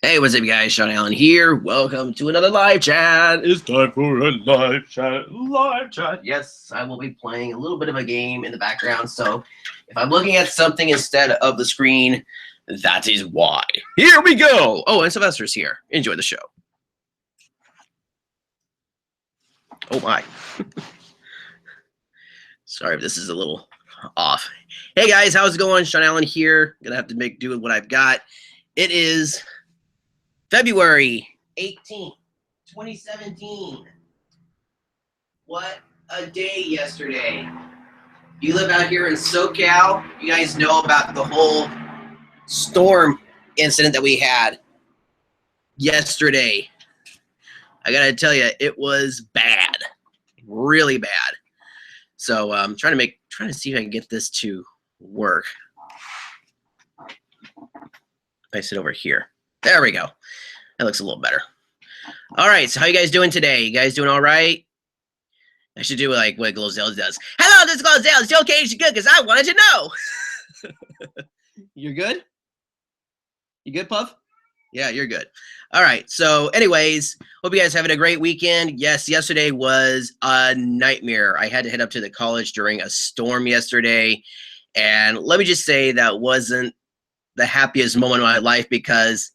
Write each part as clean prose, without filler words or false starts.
Hey, what's up, guys? Sean Allen here. Welcome to another live chat. It's time for a live chat. Live chat. Yes, I will be playing a little bit of a game in the background. So if I'm looking at something instead of the screen, that is why. Here we go. Oh, and Sylvester's here. Enjoy the show. Oh, my. Sorry if this is a little off. Hey, guys. How's it going? Sean Allen here. Gonna have to make do with what I've got. It is February 18th, 2017. What a day yesterday. You live out here in SoCal. You guys know about the whole storm incident that we had yesterday. I gotta tell you, it was bad, really bad. So I'm trying to see if I can get this to work. I sit over here. There we go. That looks a little better. All right, so how you guys doing today? You guys doing all right? I should do like what Glozell does. Hello, this is Glozell. Is you okay? Is you good? Because I wanted to know. You're good? You good, Puff? Yeah, you're good. All right, so anyways, hope you guys having a great weekend. Yes, yesterday was a nightmare. I had to head up to the college during a storm yesterday. And let me just say that wasn't the happiest moment of my life because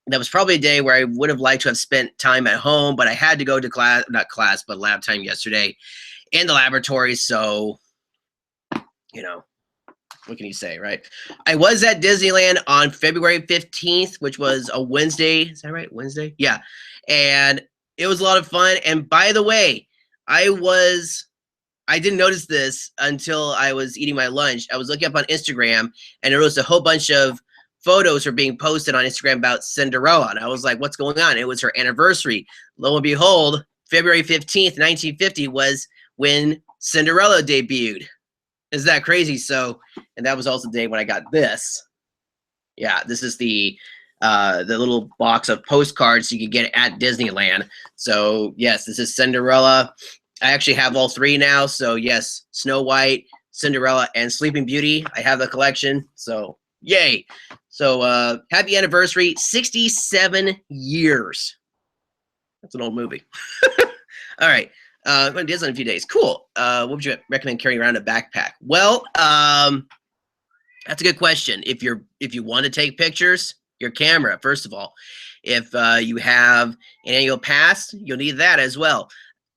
that was probably a day where I would have liked to have spent time at home, but I had to go to class, not class, but lab time yesterday in the laboratory. So, you know, what can you say, right? I was at Disneyland on February 15th, which was a Wednesday. Is that right? Wednesday? Yeah. And it was a lot of fun. And by the way, I didn't notice this until I was eating my lunch. I was looking up on Instagram and there was a whole bunch of photos were being posted on Instagram about Cinderella. And I was like, what's going on? It was her anniversary. Lo and behold, February 15th, 1950 was when Cinderella debuted. Isn't that crazy? So, and that was also the day when I got this. Yeah, this is the little box of postcards you could get at Disneyland. So yes, this is Cinderella. I actually have all three now. So yes, Snow White, Cinderella, and Sleeping Beauty. I have the collection. So yay. So happy anniversary, 67 years. That's an old movie. All right. I'm going to do this in a few days. Cool. What would you recommend carrying around a backpack? Well, that's a good question. If you want to take pictures, your camera, first of all. If you have an annual pass, you'll need that as well.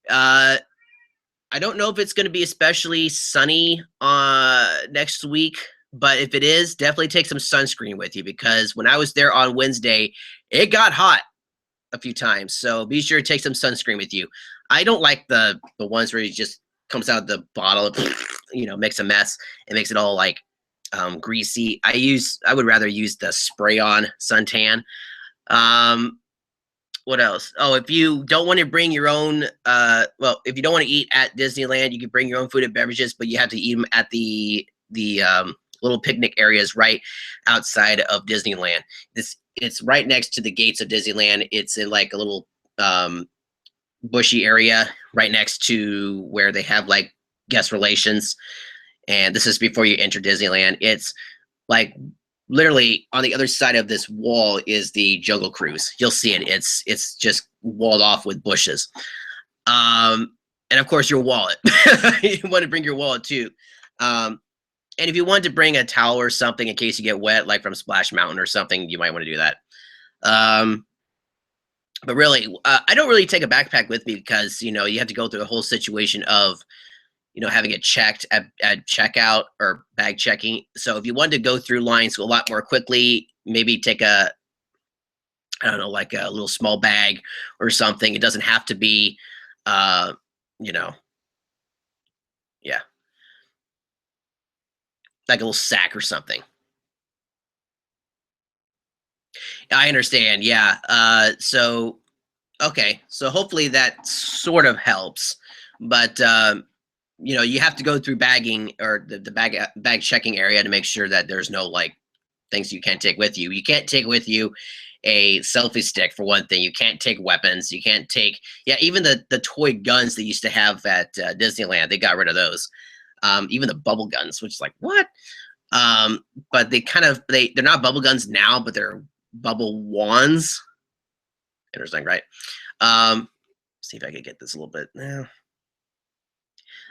I don't know if it's going to be especially sunny next week, but if it is, definitely take some sunscreen with you because when I was there on Wednesday, it got hot a few times. So be sure to take some sunscreen with you. I don't like the ones where it just comes out of the bottle, makes a mess. It makes it all like greasy. I would rather use the spray-on suntan. What else? Oh, if you don't want to bring your own, if you don't want to eat at Disneyland, you can bring your own food and beverages, but you have to eat them at the little picnic areas right outside of Disneyland. It's right next to the gates of Disneyland. It's in like a little bushy area right next to where they have like guest relations. And this is before you enter Disneyland. It's like literally on the other side of this wall is the Jungle Cruise. You'll see it. It's just walled off with bushes. And of course your wallet. You want to bring your wallet too. And if you want to bring a towel or something in case you get wet, like from Splash Mountain or something, you might want to do that. But really, I don't really take a backpack with me because, you have to go through the whole situation of, having it checked at checkout or bag checking. So if you want to go through lines a lot more quickly, maybe take like a little small bag or something. It doesn't have to be, yeah. Like a little sack or something. I understand. Yeah. Okay. So hopefully that sort of helps, but, you have to go through bagging or the bag checking area to make sure that there's no like things you can't take with you. You can't take with you a selfie stick for one thing. You can't take weapons. You can't take, even the toy guns they used to have at Disneyland. They got rid of those. Even the bubble guns, which is like, what? But they're not bubble guns now, but they're bubble wands. Interesting, right? See if I can get this a little bit now.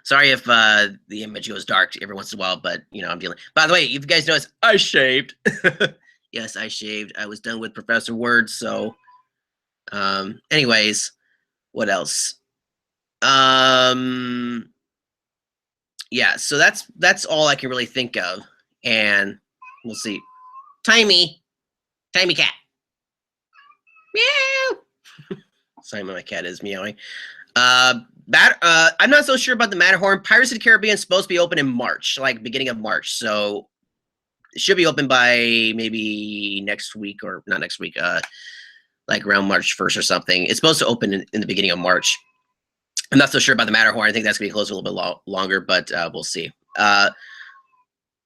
Sorry if the image goes dark every once in a while, but you know I'm dealing. By the way, if you guys notice, I shaved. Yes, I shaved. I was done with Professor Word. So, anyways, what else? Yeah. So that's all I can really think of, and we'll see. Timey cat. Meow. Sorry, my cat is meowing. I'm not so sure about the Matterhorn. Pirates of the Caribbean is supposed to be open in March, like beginning of March. So it should be open by maybe next week, or not next week, like around March 1st or something. It's supposed to open in the beginning of March. I'm not so sure about the Matterhorn. I think that's going to be closed a little bit longer, but we'll see.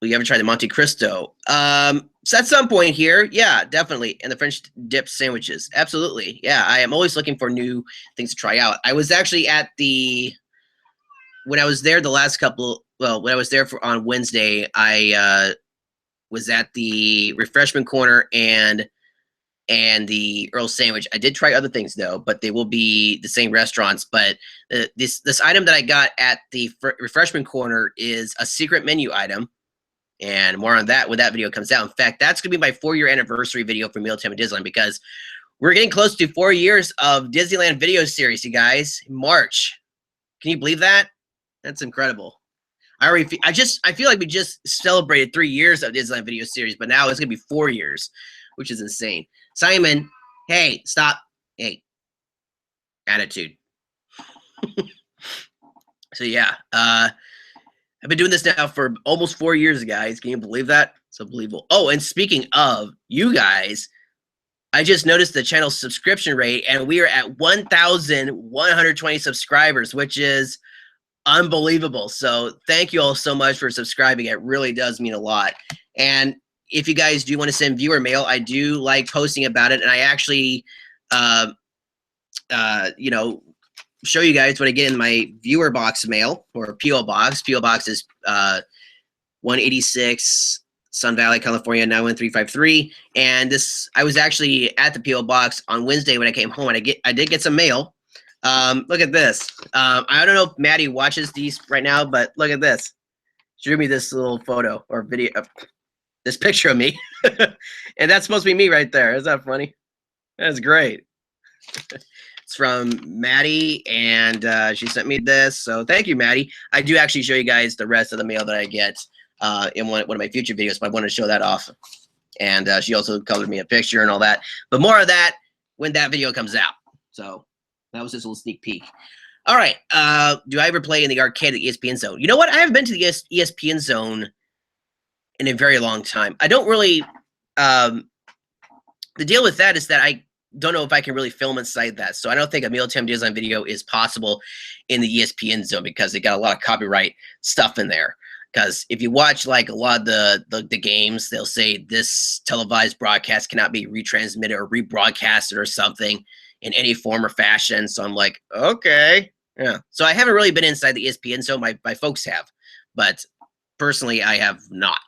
You ever tried the Monte Cristo? So at some point here, yeah, definitely. And the French dip sandwiches, absolutely. Yeah, I am always looking for new things to try out. I was actually at when I was there the last couple, well, when I was there on Wednesday, I was at the refreshment corner and the Earl sandwich. I did try other things though, but they will be the same restaurants. But this item that I got at the refreshment corner is a secret menu item. And more on that when that video comes out. In fact, that's going to be my 4-year anniversary video for Mealtime at Disneyland, because we're getting close to 4 years of Disneyland video series, you guys. In March. Can you believe that? That's incredible. I feel like we just celebrated 3 years of Disneyland video series, but now it's going to be 4 years, which is insane. Simon, hey, stop. Hey. Attitude. So yeah, I've been doing this now for almost 4 years, guys. Can you believe that? It's unbelievable. Oh, and speaking of you guys, I just noticed the channel subscription rate, and we are at 1,120 subscribers, which is unbelievable. So thank you all so much for subscribing. It really does mean a lot. And if you guys do want to send viewer mail, I do like posting about it. And I actually, you know, show you guys when I get in my viewer box mail, or PO box. PO box is 186 Sun Valley, California 91353. And I was actually at the PO box on Wednesday when I came home, and I did get some mail. Look at this. I don't know if Maddie watches these right now, but look at this. She drew me this little photo or video of this picture of me. And that's supposed to be me right there. Isn't that funny? That's great. It's from Maddie, and she sent me this. So thank you, Maddie. I do actually show you guys the rest of the mail that I get in one of my future videos, but I want to show that off. And she also colored me a picture and all that. But more of that when that video comes out. So that was just a little sneak peek. All right. Do I ever play in the arcade at the ESPN Zone? You know what? I haven't been to the ESPN Zone in a very long time. I don't really the deal with that is that I don't know if I can really film inside that. So I don't think a Mealtime Disneyland video is possible in the ESPN Zone, because they got a lot of copyright stuff in there. Because if you watch like a lot of the games, they'll say this televised broadcast cannot be retransmitted or rebroadcasted or something in any form or fashion. So I'm like, okay. Yeah. So I haven't really been inside the ESPN Zone. My folks have. But personally, I have not.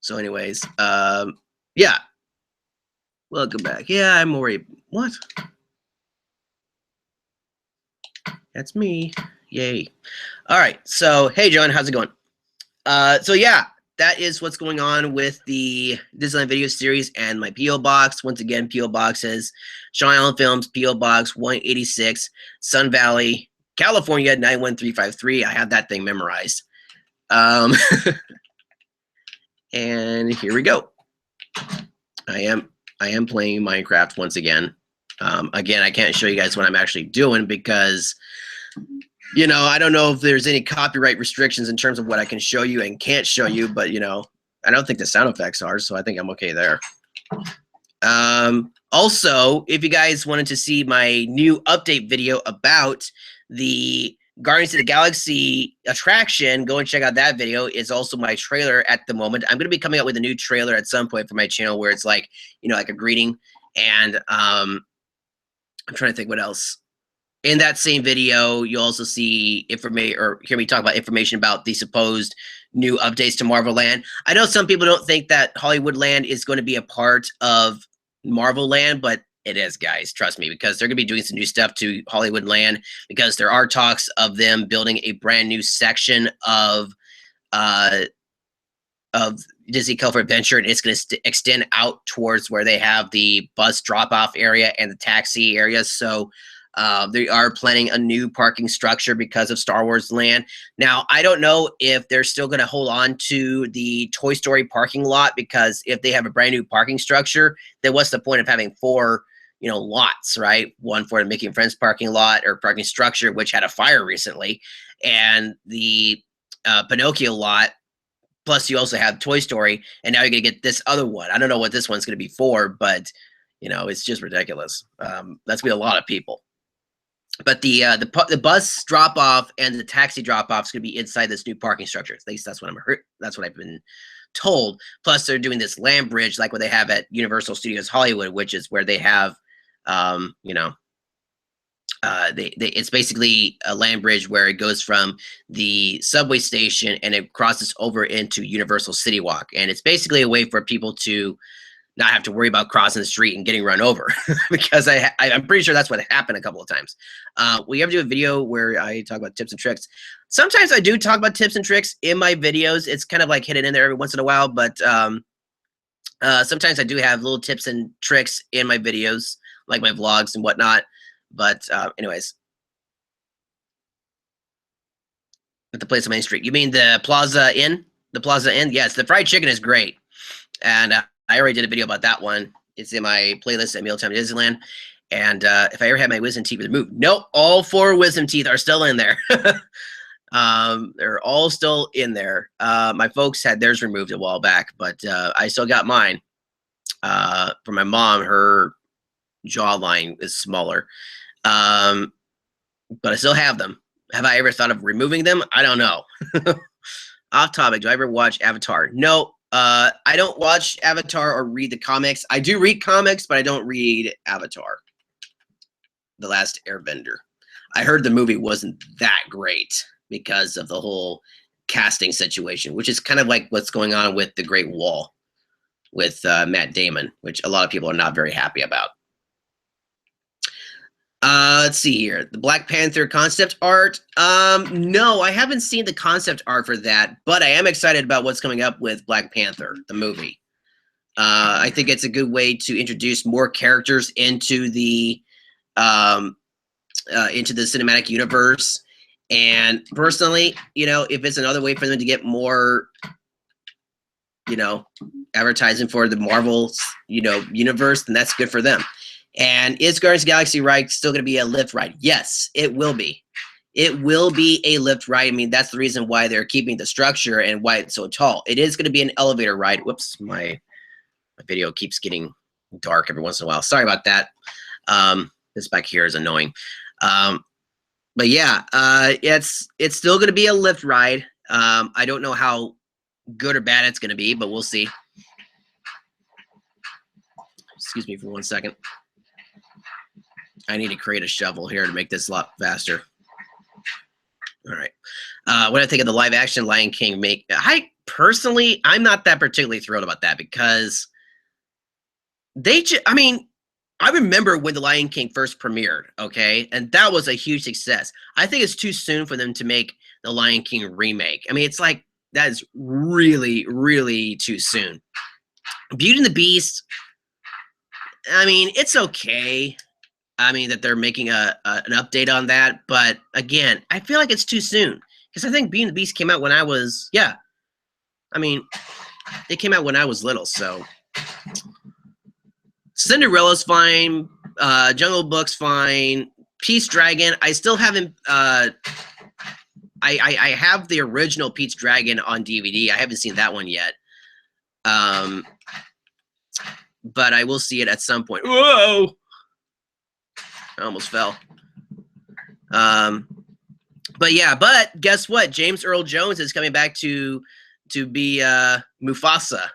So anyways, yeah. Welcome back. Yeah, I'm worried. What? That's me. Yay. All right. So, hey, John, how's it going? So, yeah, that is what's going on with the Disneyland video series and my P.O. Box. Once again, P.O. Box is Sean Allen Films, P.O. Box 186, Sun Valley, California 91353. I have that thing memorized. And here we go. I am playing Minecraft once again. Again, I can't show you guys what I'm actually doing because, you know, I don't know if there's any copyright restrictions in terms of what I can show you and can't show you, but, you know, I don't think the sound effects are, so I think I'm okay there. Also, if you guys wanted to see my new update video about the Guardians of the Galaxy attraction, go and check out that video. It's also my trailer at the moment. I'm going to be coming out with a new trailer at some point for my channel where it's like, you know, like a greeting. And I'm trying to think what else. in that same video, you also see information or hear me talk about information about the supposed new updates to Marvel Land. I know some people don't think that Hollywood Land is going to be a part of Marvel Land, but it is, guys. Trust me, because they're going to be doing some new stuff to Hollywood Land because there are talks of them building a brand new section of Disney California Adventure, and it's going to extend out towards where they have the bus drop-off area and the taxi area. So they are planning a new parking structure because of Star Wars Land. Now, I don't know if they're still going to hold on to the Toy Story parking lot, because if they have a brand new parking structure, then what's the point of having 4, lots, right? One for the Mickey and Friends parking lot or parking structure, which had a fire recently, and the Pinocchio lot. Plus, you also have Toy Story, and now you're going to get this other one. I don't know what this one's going to be for, but, it's just ridiculous. That's going to be a lot of people. But the bus drop-off and the taxi drop-off is going to be inside this new parking structure. At least that's what that's what I've been told. Plus, they're doing this land bridge like what they have at Universal Studios Hollywood, which is where they have, it's basically a land bridge where it goes from the subway station and it crosses over into Universal City Walk. And it's basically a way for people to not have to worry about crossing the street and getting run over because I'm pretty sure that's what happened a couple of times. We ever do a video where I talk about tips and tricks? Sometimes I do talk about tips and tricks in my videos. It's kind of like hidden in there every once in a while, but sometimes I do have little tips and tricks in my videos, like my vlogs and whatnot. But anyways, at the place on Main Street. You mean the Plaza Inn? The Plaza Inn? Yes, the fried chicken is great. And I already did a video about that one. It's in my playlist at Mealtime Disneyland. And if I ever had my wisdom teeth removed, nope, all 4 wisdom teeth are still in there. They're all still in there. My folks had theirs removed a while back, but I still got mine. For my mom, her jawline is smaller. But I still have them. Have I ever thought of removing them? I don't know. Off topic. Do I ever watch Avatar? No. I don't watch Avatar or read the comics. I do read comics, but I don't read Avatar. The Last Airbender. I heard the movie wasn't that great because of the whole casting situation, which is kind of like what's going on with The Great Wall with Matt Damon, which a lot of people are not very happy about. Let's see here. The Black Panther concept art. No, I haven't seen the concept art for that, but I am excited about what's coming up with Black Panther, the movie. I think it's a good way to introduce more characters into the cinematic universe. And personally, if it's another way for them to get more, advertising for the Marvel, universe, then that's good for them. And is Guardians of the Galaxy ride still going to be a lift ride? Yes, it will be. It will be a lift ride. I mean, that's the reason why they're keeping the structure and why it's so tall. It is going to be an elevator ride. Whoops, my video keeps getting dark every once in a while. Sorry about that. This back here is annoying. But yeah, it's still going to be a lift ride. I don't know how good or bad it's going to be, but we'll see. Excuse me for 1 second. I need to create a shovel here to make this a lot faster. All right. What do I think of the live action Lion King make? I'm not that particularly thrilled about that because I remember when the Lion King first premiered, okay? And that was a huge success. I think it's too soon for them to make the Lion King remake. I mean, it's like, that is really, really too soon. Beauty and the Beast, I mean, it's okay. I mean, that they're making an update on that. But again, I feel like it's too soon. Because I think Beauty and the Beast came out when I was, it came out when I was little. So Cinderella's fine. Jungle Book's fine. Pete's Dragon, I still haven't, I have the original Pete's Dragon on DVD. I haven't seen that one yet. But I will see it at some point. Whoa! I almost fell. But guess what? James Earl Jones is coming back to be Mufasa.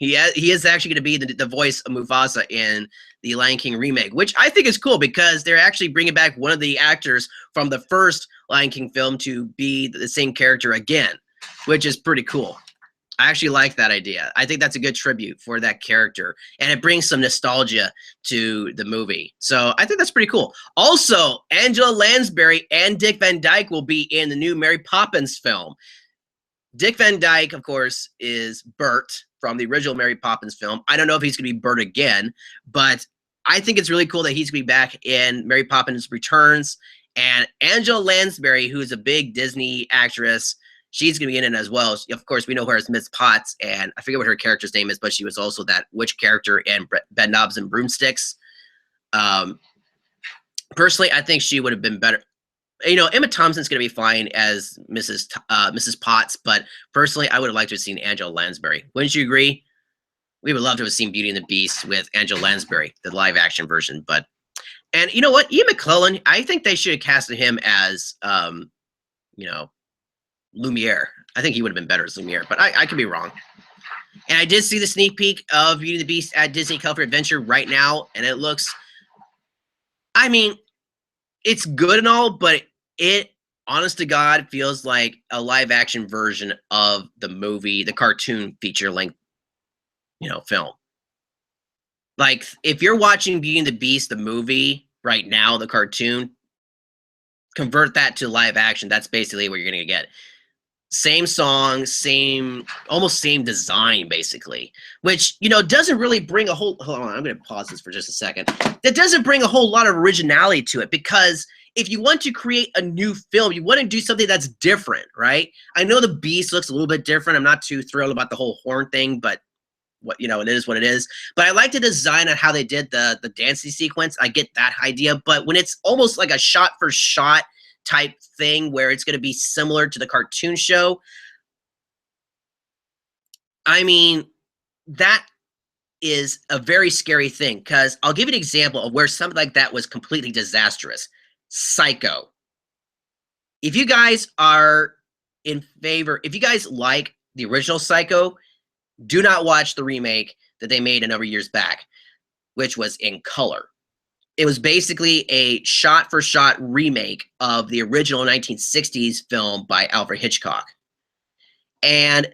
He is actually going to be the voice of Mufasa in the Lion King remake, which I think is cool because they're actually bringing back one of the actors from the first Lion King film to be the same character again, which is pretty cool. I actually like that idea. I think that's a good tribute for that character, and it brings some nostalgia to the movie. So I think that's pretty cool. Also, Angela Lansbury and Dick Van Dyke will be in the new Mary Poppins film. Dick Van Dyke, of course, is Bert from the original Mary Poppins film. I don't know if he's going to be Bert again, but I think it's really cool that he's going to be back in Mary Poppins Returns. And Angela Lansbury, who's a big Disney actress, she's going to be in it as well. Of course, we know her as Miss Potts, and I forget what her character's name is, but she was also that witch character in Bedknobs and Broomsticks. Personally, I think she would have been better. You know, Emma Thompson's going to be fine as Mrs. Potts, but personally, I would have liked to have seen Angela Lansbury. Wouldn't you agree? We would love to have seen Beauty and the Beast with Angela Lansbury, the live-action version. But, and you know what? Ian McClellan, I think they should have casted him as, you know, Lumiere. I think he would have been better as Lumiere, but I could be wrong. And I did see the sneak peek of Beauty and the Beast at Disney California Adventure right now, and it looks, I mean, it's good and all, but it, honest to God, feels like a live-action version of the movie, the cartoon feature-length, you know, film. Like, if you're watching Beauty and the Beast, the movie, right now, the cartoon, convert that to live action, that's basically what you're going to get. Same song, almost same design, basically, which, you know, doesn't really bring a whole, hold on, I'm going to pause this for just a second. That doesn't bring a whole lot of originality to it, because if you want to create a new film, you want to do something that's different, right? I know the Beast looks a little bit different. I'm not too thrilled about the whole horn thing, but what, you know, it is what it is. But I like the design on how they did the dancing sequence. I get that idea, but when it's almost like a shot for shot type thing where it's going to be similar to the cartoon show, I mean, that is a very scary thing, because I'll give you an example of where something like that was completely disastrous. Psycho. If you guys are in favor, if you guys like the original Psycho, do not watch the remake that they made a number of years back, which was in color. It was basically a shot-for-shot remake of the original 1960s film by Alfred Hitchcock. And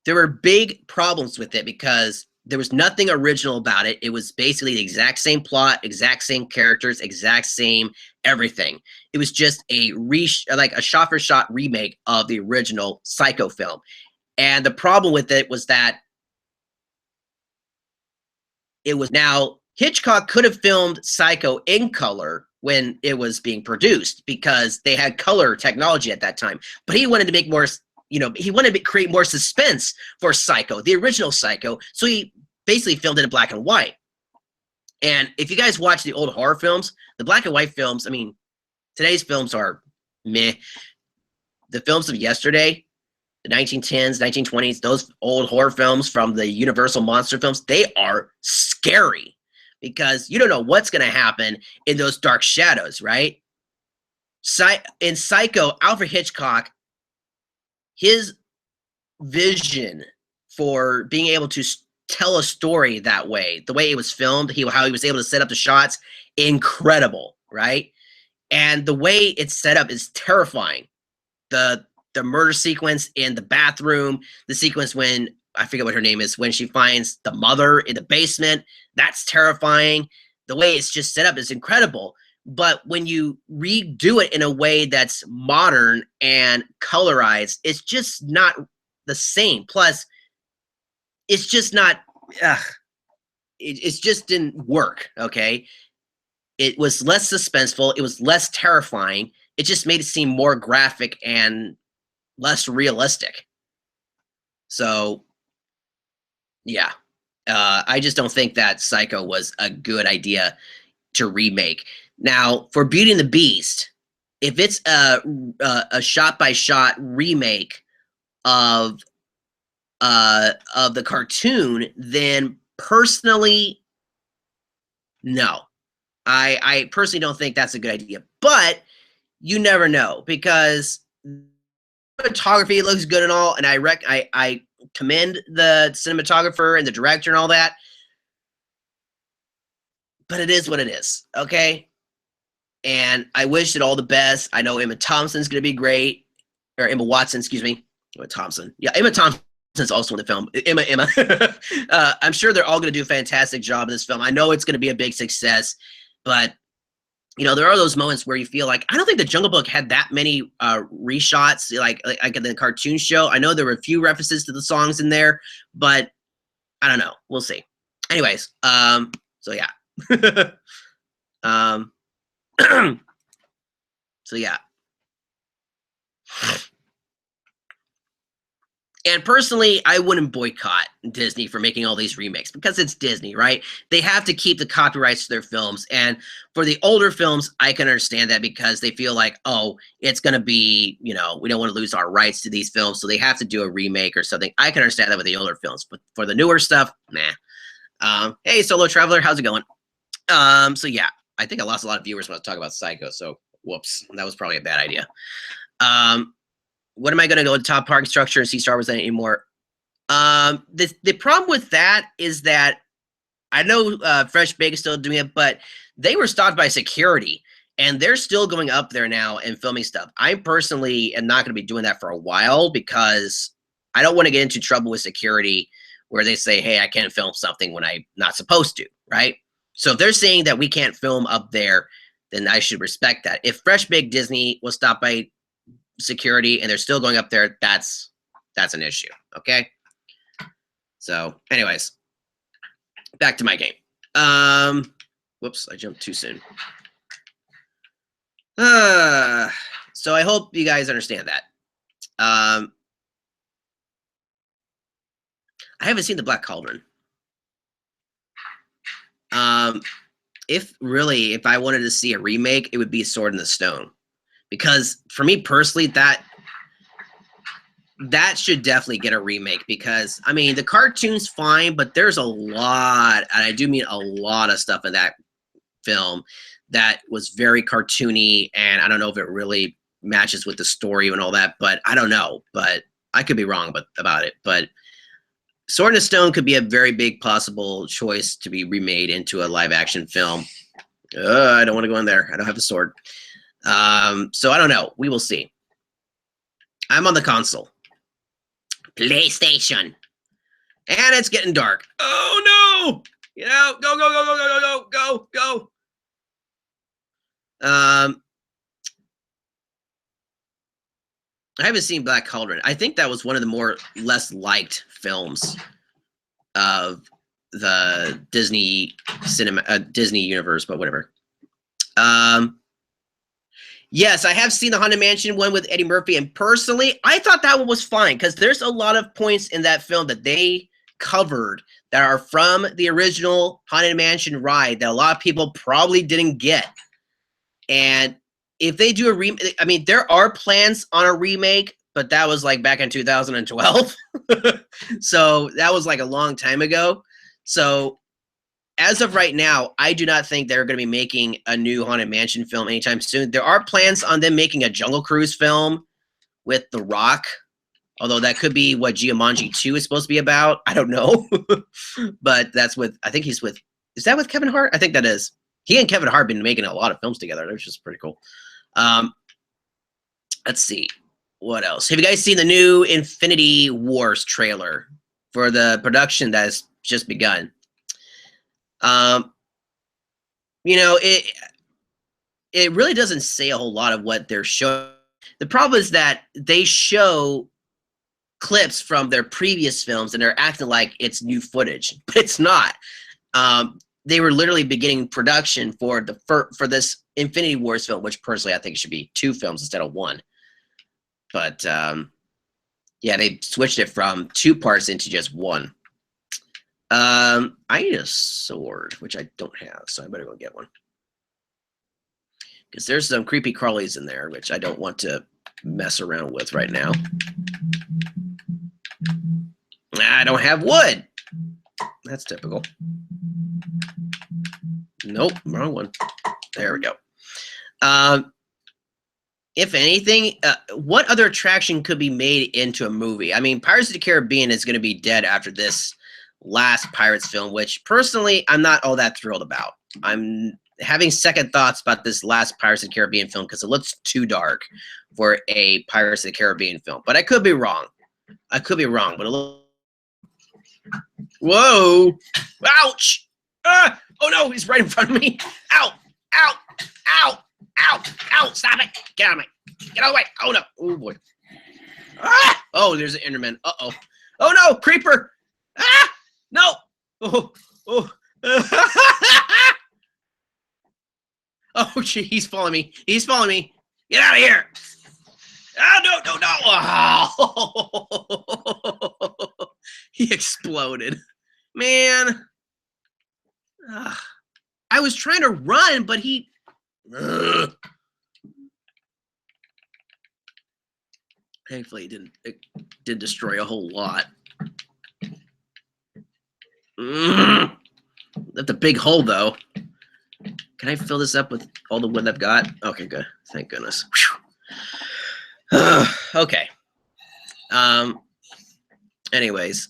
there were big problems with it because there was nothing original about it. It was basically the exact same plot, exact same characters, exact same everything. It was just like a shot-for-shot remake of the original Psycho film. And the problem with it was that it was now Hitchcock could have filmed Psycho in color when it was being produced because they had color technology at that time. But he wanted to make more, you know, he wanted to create more suspense for Psycho, the original Psycho. So he basically filmed it in black and white. And if you guys watch the old horror films, the black and white films, I mean, today's films are meh. The films of yesterday, the 1910s, 1920s, those old horror films from the Universal monster films, they are scary because you don't know what's going to happen in those dark shadows, right? In Psycho, Alfred Hitchcock, his vision for being able to tell a story that way, the way it was filmed, how he was able to set up the shots, incredible, right? And the way it's set up is terrifying. The murder sequence in the bathroom, the sequence when, I forget what her name is, when she finds the mother in the basement, that's terrifying. The way it's just set up is incredible. But when you redo it in a way that's modern and colorized, it's just not the same. Plus, it's just not, it just didn't work, okay? It was less suspenseful. It was less terrifying. It just made it seem more graphic and less realistic. So, yeah. I just don't think that Psycho was a good idea to remake. Now, for Beauty and the Beast, if it's a shot-by-shot remake of the cartoon, then personally, no. I personally don't think that's a good idea. But you never know, because photography looks good and all, and I commend the cinematographer and the director and all that. But it is what it is, okay? And I wish it all the best. I know Emma Thompson's going to be great. Or Emma Watson, excuse me. Emma Thompson. Yeah, Emma Thompson's also in the film. Emma. I'm sure they're all going to do a fantastic job in this film. I know it's going to be a big success. But, you know, there are those moments where you feel like, I don't think the Jungle Book had that many reshots like in the cartoon show. I know there were a few references to the songs in there, but I don't know. We'll see. Anyways, so yeah. So yeah. And personally, I wouldn't boycott Disney for making all these remakes because it's Disney, right? They have to keep the copyrights to their films. And for the older films, I can understand that because they feel like, oh, it's going to be, you know, we don't want to lose our rights to these films. So they have to do a remake or something. I can understand that with the older films. But for the newer stuff, nah. Hey, Solo Traveler, how's it going? So yeah, I think I lost a lot of viewers when I was talking about Psycho. So whoops, that was probably a bad idea. What am I going to go to top parking structure and see Star Wars anymore? The problem with that is that I know Fresh Bake is still doing it, but they were stopped by security, and they're still going up there now and filming stuff. I personally am not going to be doing that for a while because I don't want to get into trouble with security where they say, hey, I can't film something when I'm not supposed to, right? So if they're saying that we can't film up there, then I should respect that. If Fresh Bake Disney was stopped by security and they're still going up there, that's an issue. Okay, so anyways, back to my game. Whoops, I jumped too soon. So I hope you guys understand that. I haven't seen the Black Cauldron. If I wanted to see a remake, it would be Sword in the Stone. Because for me personally, that should definitely get a remake because, I mean, the cartoon's fine, but there's a lot, and I do mean a lot of stuff in that film that was very cartoony, and I don't know if it really matches with the story and all that, but I don't know. But I could be wrong about it. But Sword in the Stone could be a very big possible choice to be remade into a live-action film. I don't want to go in there. I don't have the sword. So I don't know. We will see. I'm on the console. PlayStation. And it's getting dark. Oh no! You know, go. I haven't seen Black Cauldron. I think that was one of the less liked films of the Disney Disney universe, but whatever. Yes, I have seen the Haunted Mansion one with Eddie Murphy, and personally, I thought that one was fine because there's a lot of points in that film that they covered that are from the original Haunted Mansion ride that a lot of people probably didn't get. And if they do a remake, I mean, there are plans on a remake, but that was like back in 2012. So that was like a long time ago. So as of right now, I do not think they're going to be making a new Haunted Mansion film anytime soon. There are plans on them making a Jungle Cruise film with The Rock, although that could be what Jumanji 2 is supposed to be about. I don't know. But that's with, I think he's with, is that with Kevin Hart? I think that is. He and Kevin Hart have been making a lot of films together, which is pretty cool. Let's see. What else? Have you guys seen the new Infinity Wars trailer for the production that has just begun? You know, it really doesn't say a whole lot of what they're showing. The problem is that they show clips from their previous films and they're acting like it's new footage, but it's not. They were literally beginning production for this Infinity Wars film, which personally I think should be 2 films instead of 1. But yeah, they switched it from 2 parts into just 1. I need a sword, which I don't have, so I better go get one. Because there's some creepy crawlies in there, which I don't want to mess around with right now. I don't have wood. That's typical. Nope, wrong one. There we go. if anything, what other attraction could be made into a movie? I mean, Pirates of the Caribbean is going to be dead after this last Pirates film, which personally I'm not all that thrilled about. I'm having second thoughts about this last Pirates of the Caribbean film because it looks too dark for a Pirates of the Caribbean film. But I could be wrong. I could be wrong, but it looks... Whoa! Ouch! Oh no, he's right in front of me. Ow! Ow! Ow! Ow! Ow! Stop it! Get out of my... Get out of the way! Oh no! Oh boy! Ah! Oh, there's an Enderman. Uh-oh. Oh no! Creeper! Ah! No! Oh! Oh! Oh, gee, he's following me. He's following me. Get out of here! Oh, no, no, no! Oh. He exploded. Man. I was trying to run, but he... Thankfully, it did destroy a whole lot. That's a big hole, though. Can I fill this up with all the wood I've got? Okay, good. Thank goodness. Okay. Anyways.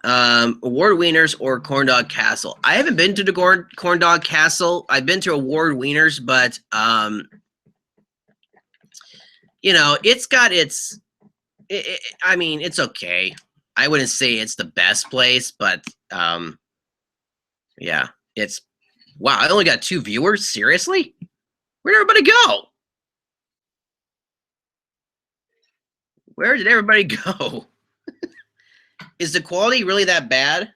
Award Wieners or Corn Dog Castle. I haven't been to the Corn Dog Castle. I've been to Award Wieners, but you know, it's got its... I mean, it's okay. I wouldn't say it's the best place, but yeah, it's... Wow, I only got 2 viewers? Seriously? Where'd everybody go? Where did everybody go? Is the quality really that bad?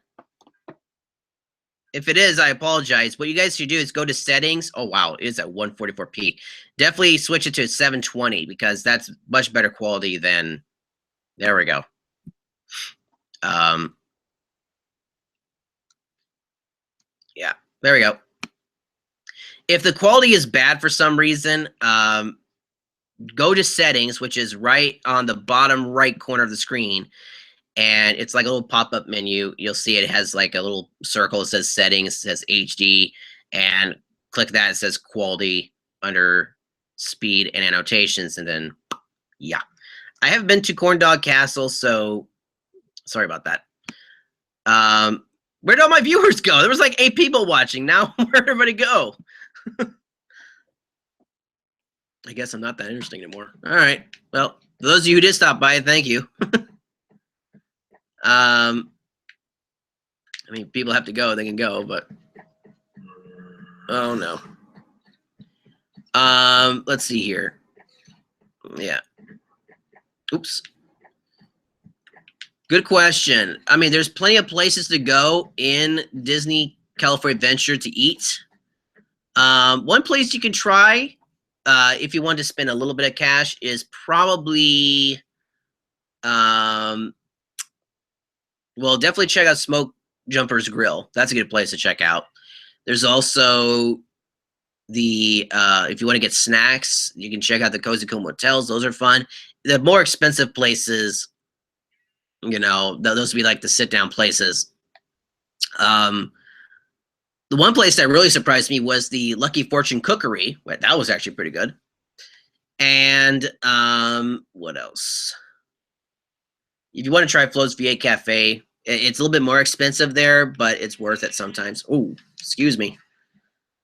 If it is, I apologize. What you guys should do is go to settings. Oh, wow, it is at 144p. Definitely switch it to 720 because that's much better quality than... There we go. Yeah, there we go. If the quality is bad for some reason, go to settings, which is right on the bottom right corner of the screen. And it's like a little pop-up menu. You'll see it has like a little circle. It says settings, it says HD, and click that. It says quality under speed and annotations. And then, yeah. I haven't been to Corn Dog Castle, so sorry about that. Where'd all my viewers go? There was like 8 people watching. Now, where'd everybody go? I guess I'm not that interesting anymore. All right. Well, for those of you who did stop by, thank you. I mean, people have to go, they can go, but oh no. Let's see here. Yeah. Oops. Good question. I mean, there's plenty of places to go in Disney California Adventure to eat. One place you can try, if you want to spend a little bit of cash, is probably, well, definitely check out Smoke Jumper's Grill. That's a good place to check out. There's also the, if you want to get snacks, you can check out the Cozy Cone Motels. Those are fun. The more expensive places, you know, those would be like the sit-down places. The one place that really surprised me was the Lucky Fortune Cookery. That was actually pretty good. And what else? If you want to try Flo's V8 Cafe, it's a little bit more expensive there, but it's worth it sometimes. Oh, excuse me.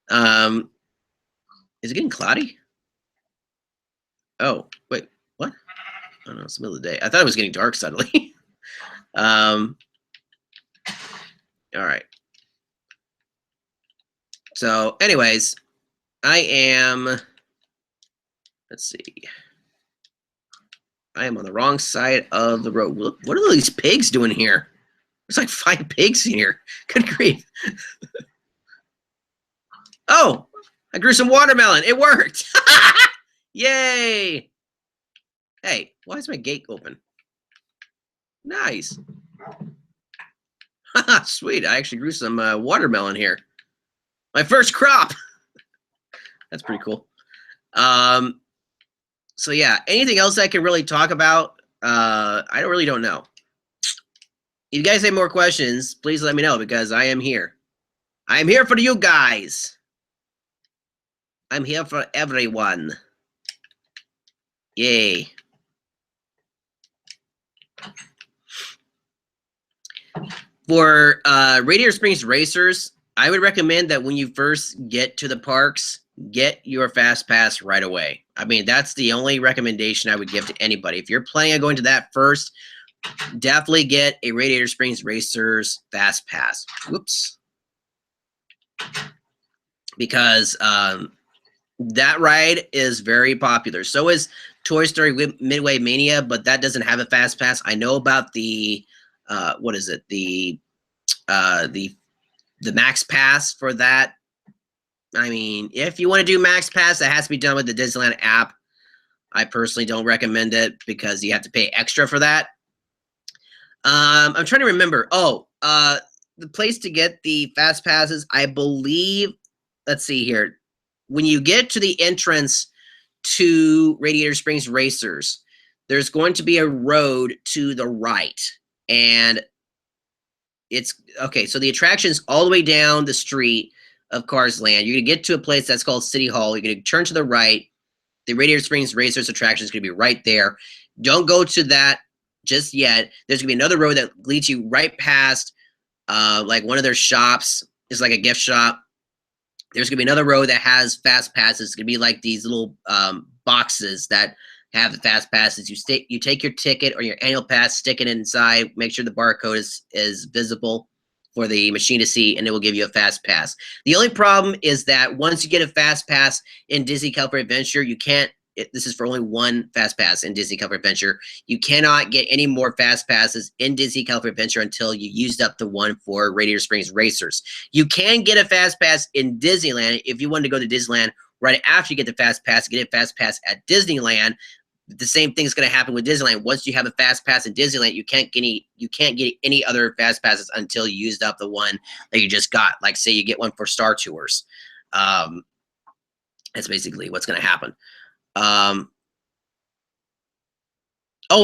Is it getting cloudy? Oh, wait, what? Oh no, it's the middle of the day. I thought it was getting dark suddenly. All right. So, anyways, I am, let's see. I am on the wrong side of the road. Look, what are these pigs doing here? There's like 5 pigs here. Good grief. Oh, I grew some watermelon. It worked. Yay. Hey, why is my gate open? Nice. Sweet. I actually grew some watermelon here. My first crop. That's pretty cool. So yeah, anything else I can really talk about? I really don't know. If you guys have more questions, please let me know because I am here. I am here for you guys. I'm here for everyone. Yay. For Radiator Springs Racers, I would recommend that when you first get to the parks, get your Fast Pass right away. I mean, that's the only recommendation I would give to anybody. If you're planning on going to that first, definitely get a Radiator Springs Racers Fast Pass. Whoops. Because that ride is very popular. So is Toy Story Midway Mania, but that doesn't have a Fast Pass. I know about the what is it? The Max Pass for that. I mean, if you want to do Max Pass, that has to be done with the Disneyland app. I personally don't recommend it because you have to pay extra for that. I'm trying to remember. Oh, the place to get the Fast Passes, I believe. Let's see here. When you get to the entrance to Radiator Springs Racers, there's going to be a road to the right, and it's okay. So the attraction's all the way down the street of Cars Land. You're gonna get to a place that's called City Hall. You're gonna turn to the right. The Radiator Springs Racers attraction is gonna be right there. Don't go to that just yet. There's gonna be another road that leads you right past, like one of their shops. It's like a gift shop. There's gonna be another road that has Fast Passes. It's gonna be like these little boxes that have the Fast Passes. You take your ticket or your annual pass, stick it inside, make sure the barcode is visible for the machine to see, and it will give you a Fast Pass. The only problem is that once you get a Fast Pass in Disney California Adventure, you can't. This is for only one Fast Pass in Disney California Adventure. You cannot get any more Fast Passes in Disney California Adventure until you used up the one for Radiator Springs Racers. You can get a Fast Pass in Disneyland if you want to go to Disneyland right after you get the Fast Pass. Get a Fast Pass at Disneyland. The same thing's going to happen with Disneyland. Once you have a Fast Pass in Disneyland, you can't get any other Fast Passes until you used up the one that you just got. Like, say you get one for Star Tours. That's basically what's going to happen. Oh,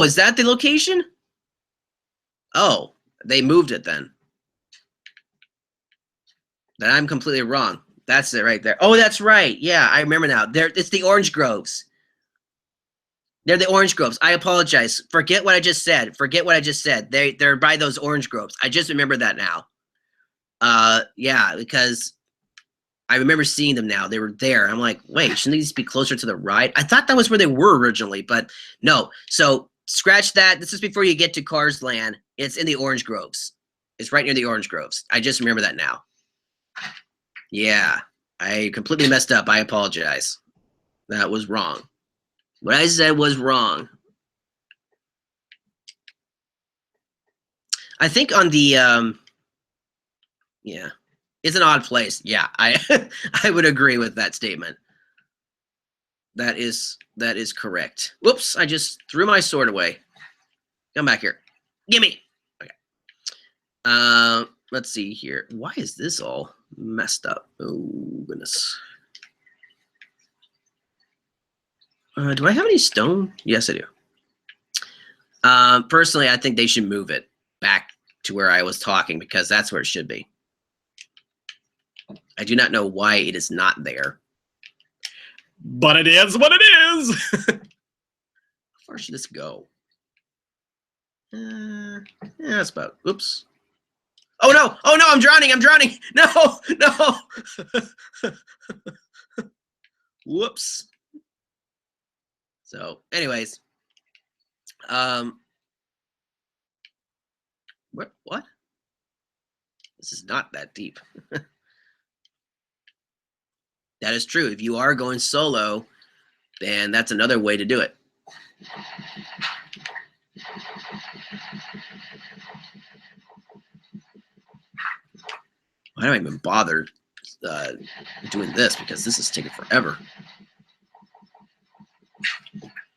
is that the location? Oh, they moved it then. Then I'm completely wrong. That's it right there. Oh, that's right. Yeah, I remember now. It's the Orange Groves. They're the Orange Groves. I apologize. Forget what I just said. Forget what I just said. They're by those Orange Groves. I just remember that now. Yeah, because I remember seeing them now. They were there. I'm like, wait, shouldn't these be closer to the right? I thought that was where they were originally, but no. So scratch that. This is before you get to Cars Land. It's in the Orange Groves. It's right near the Orange Groves. I just remember that now. Yeah, I completely messed up. I apologize. That was wrong. What I said was wrong. I think on the, yeah, it's an odd place. Yeah, I would agree with that statement. That is correct. Whoops, I just threw my sword away. Come back here. Gimme. Okay. Let's see here. Why is this all messed up? Oh, goodness. Do I have any stone? Yes, I do. Personally, I think they should move it back to where I was talking because that's where it should be. I do not know why it is not there. But it is what it is! How far should this go? Yeah, that's about... Oops. Oh, no! Oh, no! I'm drowning! I'm drowning! No! No! Whoops. So, anyways. What? This is not that deep. That is true. If you are going solo, then that's another way to do it. Why do I even bother doing this? Because this is taking forever.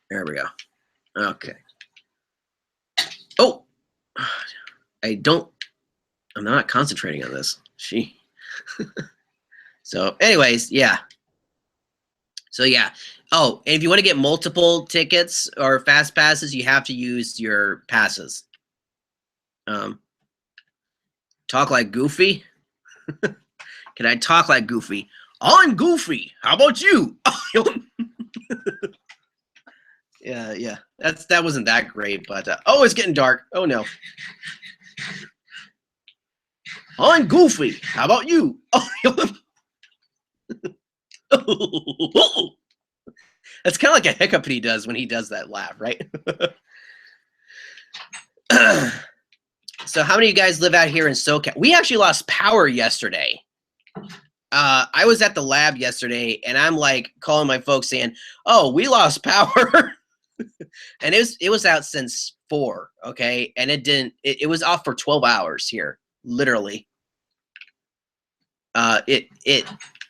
There we go. Okay. Oh! I'm not concentrating on this. So anyways, yeah. So yeah. Oh, and if you want to get multiple tickets or fast passes, you have to use your passes. Talk like Goofy? Can I talk like Goofy? I'm goofy. How about you? Yeah. That wasn't that great, but oh, it's getting dark. Oh no. I'm goofy. How about you? That's kind of like a hiccup he does when he does that laugh, right? So how many of you guys live out here in SoCal? We actually lost power yesterday. I was at the lab yesterday, and I'm like calling my folks saying, "Oh, we lost power," and it was out since 4. Okay, and it didn't. It was off for 12 hours here, literally.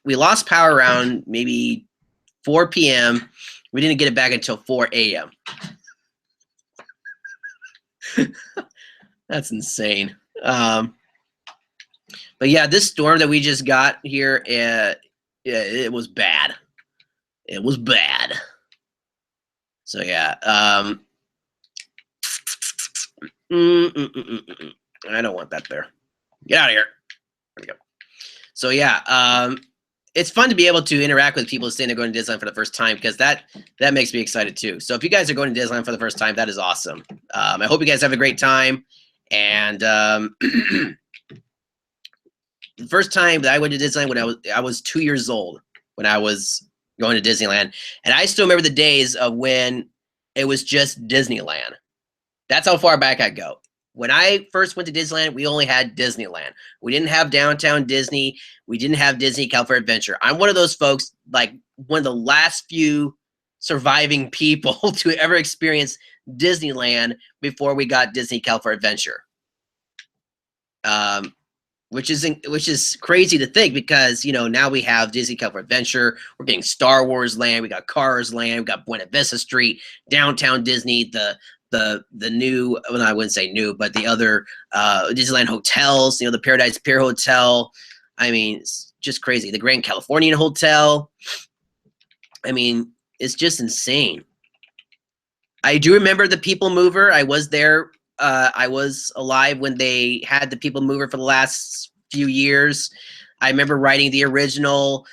We lost power around maybe 4 p.m. We didn't get it back until 4 a.m. That's insane. But yeah, this storm that we just got here, it was bad. It was bad. So yeah, I don't want that there. Get out of here. There we go. So yeah, it's fun to be able to interact with people saying they're going to Disneyland for the first time, because that makes me excited too. So if you guys are going to Disneyland for the first time, that is awesome. I hope you guys have a great time. And the first time that I went to Disneyland when I was 2 years old when I was going to Disneyland, and I still remember the days of when it was just Disneyland. That's how far back I go. When I first went to Disneyland, we only had Disneyland. We didn't have Downtown Disney. We didn't have Disney California Adventure. I'm one of those folks, like one of the last few surviving people to ever experience Disneyland before we got Disney California Adventure. Which is crazy to think, because now we have Disney California Adventure. We're getting Star Wars Land. We got Cars Land. We got Buena Vista Street, Downtown Disney, the new, well, I wouldn't say new, but the other Disneyland hotels. The Paradise Pier Hotel. I mean, it's just crazy. The Grand Californian Hotel. I mean, it's just insane. I do remember the People Mover. I was there. I was alive when they had the People Mover for the last few years. I remember riding the original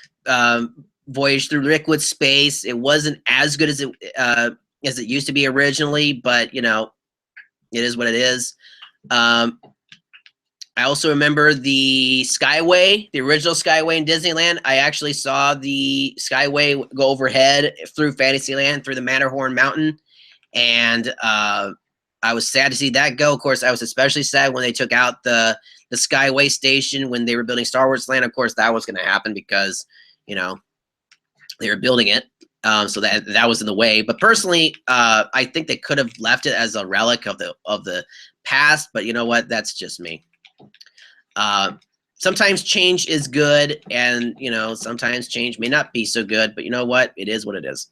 Voyage Through Liquid Space. It wasn't as good as it used to be originally, but it is what it is. I also remember the Skyway, the original Skyway in Disneyland. I actually saw the Skyway go overhead through Fantasyland, through the Matterhorn Mountain, and I was sad to see that go. Of course, I was especially sad when they took out the Skyway station when they were building Star Wars Land. Of course, that was going to happen because, they were building it. So that was in the way. But personally, I think they could have left it as a relic of the past. But you know what? That's just me. Sometimes change is good, and sometimes change may not be so good. But you know what? It is what it is.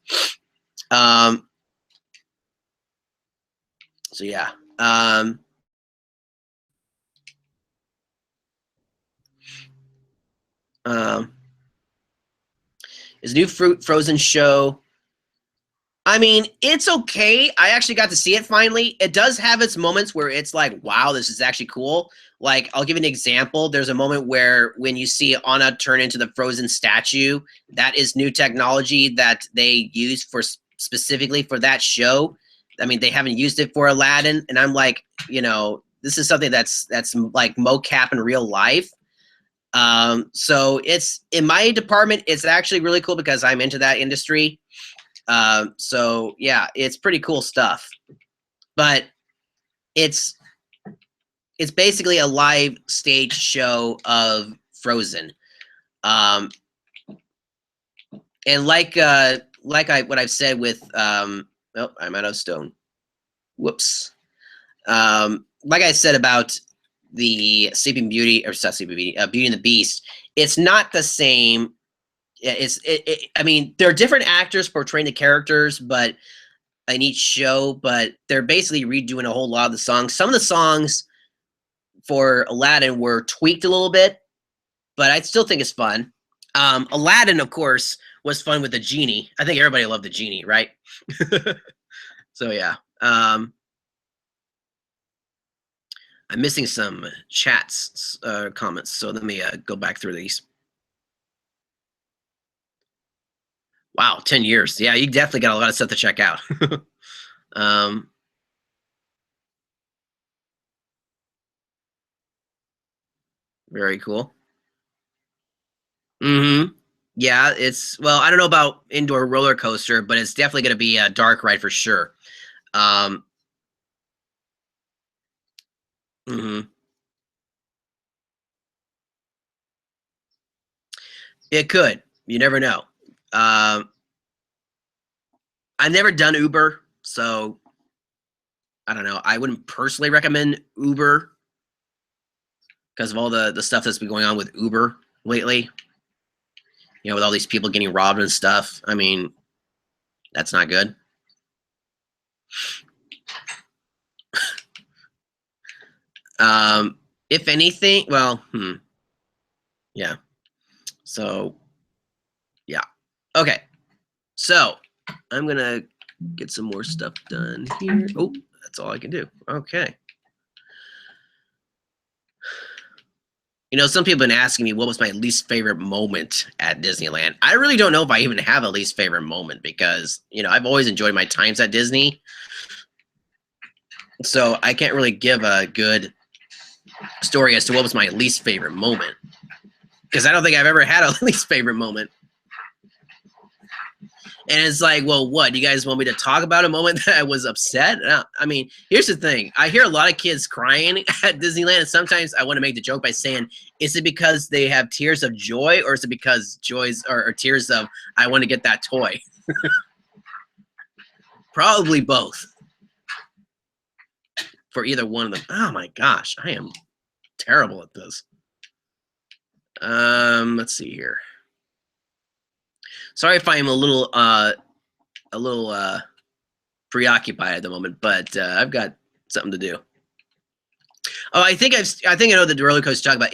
So yeah. Is new Frozen show? I mean, it's okay. I actually got to see it finally. It does have its moments where it's like, wow, this is actually cool. Like, I'll give you an example. There's a moment where when you see Anna turn into the Frozen statue, that is new technology that they use specifically for that show. I mean, they haven't used it for Aladdin, and I'm like, this is something that's like mocap in real life. So it's in my department, it's actually really cool because I'm into that industry. So yeah, it's pretty cool stuff, but it's basically a live stage show of Frozen. And what I've said with, oh, I'm out of stone. Whoops. Like I said about the Sleeping Beauty, or Sleeping Beauty, Beauty and the Beast, it's not the same. I mean, there are different actors portraying the characters, but in each show, but they're basically redoing a whole lot of the songs. Some of the songs for Aladdin were tweaked a little bit, but I still think it's fun. Aladdin, of course, was fun with the genie. I think everybody loved the genie, right? So yeah. I'm missing some chats comments, so let me go back through these. Wow, 10 years. Yeah, you definitely got a lot of stuff to check out. um, very cool. Mm-hmm. Yeah, it's well, I don't know about indoor roller coaster, but it's definitely going to be a dark ride for sure. Um, mhm. It could. You never know. Um, I've never done Uber, so I don't know. I wouldn't personally recommend Uber because of all the stuff that's been going on with Uber lately. You know, with all these people getting robbed and stuff. I mean, that's not good. If anything, well, yeah. So, yeah. Okay. So, I'm gonna get some more stuff done here. Oh, that's all I can do. Okay. You know, some people have been asking me what was my least favorite moment at Disneyland. I really don't know if I even have a least favorite moment because, you know, I've always enjoyed my times at Disney. So I can't really give a good story as to what was my least favorite moment because I don't think I've ever had a least favorite moment. And it's like, well, what? Do you guys want me to talk about a moment that I was upset? I mean, here's the thing. I hear a lot of kids crying at Disneyland, and sometimes I want to make the joke by saying, is it because they have tears of joy, or is it because joys or tears of, I want to get that toy? Probably both. For either one of them. Oh my gosh, I am terrible at this. Let's see here. Sorry if I'm a little preoccupied at the moment, but I've got something to do. Oh, I think I know the roller coaster you're talking about.